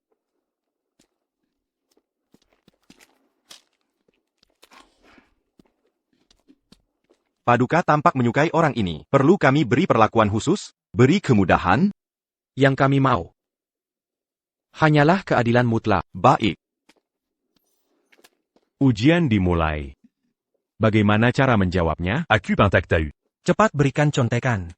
Paduka tampak menyukai orang ini. Perlu kami beri perlakuan khusus? Beri kemudahan? Yang kami mau hanyalah keadilan mutlak. Baik. Ujian dimulai. Bagaimana cara menjawabnya? Aku pentak tahu. Cepat berikan contekan.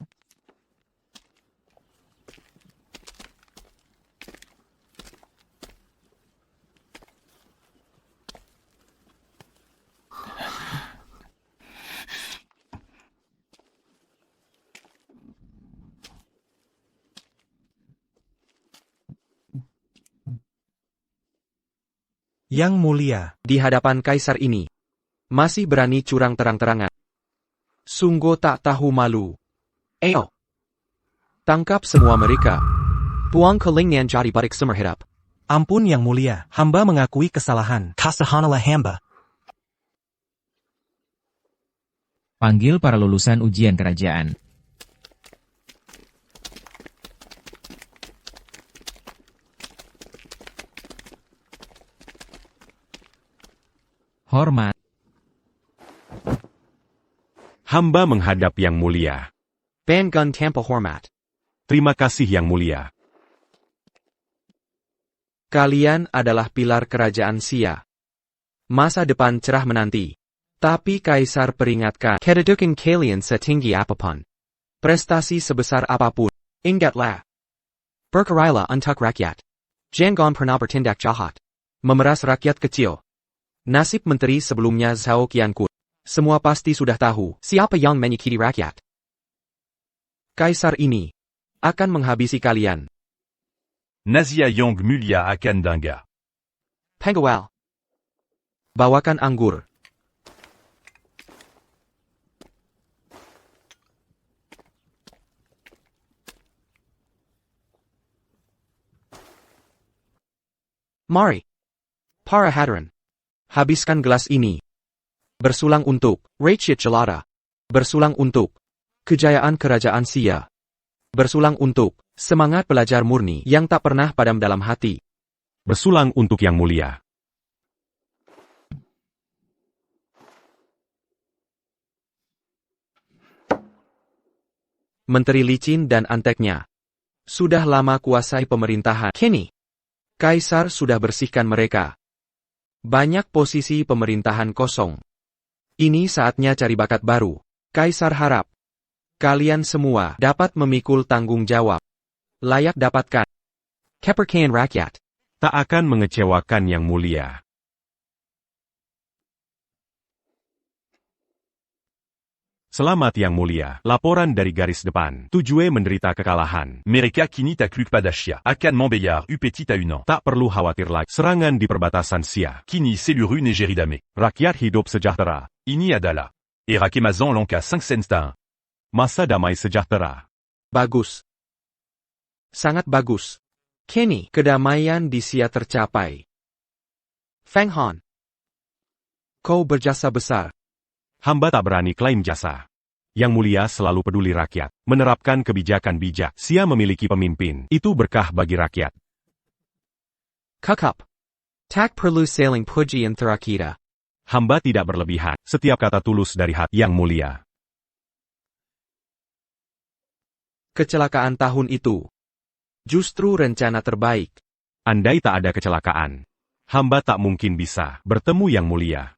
Yang mulia, Di hadapan kaisar ini, masih berani curang terang-terangan. Sungguh tak tahu malu. Ayo. Tangkap semua mereka. Buang kelingnya jadi barik semerhidap. ampun yang mulia, hamba mengakui kesalahan. Kasahanalah hamba. Panggil para lulusan ujian kerajaan. Hormat. Hamba menghadap yang mulia. Bangun tanpa hormat. Terima kasih yang mulia. Kalian adalah pilar kerajaan Xia. Masa depan cerah menanti. Tapi kaisar peringatkan, kedudukan kalian setinggi apapun. Prestasi sebesar apapun. Ingatlah. Berkerailah untuk rakyat. Jangan pernah bertindak jahat. Memeras rakyat kecil. Nasib menteri sebelumnya Zhao Qianqun. Semua pasti sudah tahu siapa yang menyakiti rakyat. Kaisar ini akan menghabisi kalian. Nazia Yang Mulia akan danga. Pengawal. Bawakan anggur. Mari. Para hadirin. Habiskan gelas ini. Bersulang untuk Rakyat Jelata. Bersulang untuk kejayaan kerajaan Xia. Bersulang untuk semangat belajar murni yang tak pernah padam dalam hati. Bersulang untuk yang mulia. Menteri licin dan anteknya sudah lama kuasai pemerintahan. Kini, kaisar sudah bersihkan mereka. Banyak posisi pemerintahan kosong. Ini saatnya cari bakat baru. Kaisar harap kalian semua dapat memikul tanggung jawab. Layak dapatkan kepercayaan rakyat. Tak akan mengecewakan yang mulia. Selamat yang mulia, laporan dari garis depan. Tujue menderita kekalahan. Mereka kini takluk pada Xia. Akan membayar upeti tahunan. Tak perlu khawatir lagi. Serangan di perbatasan Xia. Kini seluruh Negeridame. Rakyat hidup sejahtera. Ini adalah era Kemazan Langka 5 Senstain. Masa damai sejahtera. Bagus. Sangat bagus. Kini, kedamaian di Xia tercapai. Feng Han. Kau berjasa besar. Hamba tak berani klaim jasa. Yang mulia selalu peduli rakyat. Menerapkan kebijakan bijak. Xia memiliki pemimpin. Itu berkah bagi rakyat. Kakap. Tak perlu saling pujian terakira. Hamba tidak berlebihan. Setiap kata tulus dari hati yang mulia. Kecelakaan tahun itu justru rencana terbaik. Andai tak ada kecelakaan, hamba tak mungkin bisa bertemu yang mulia.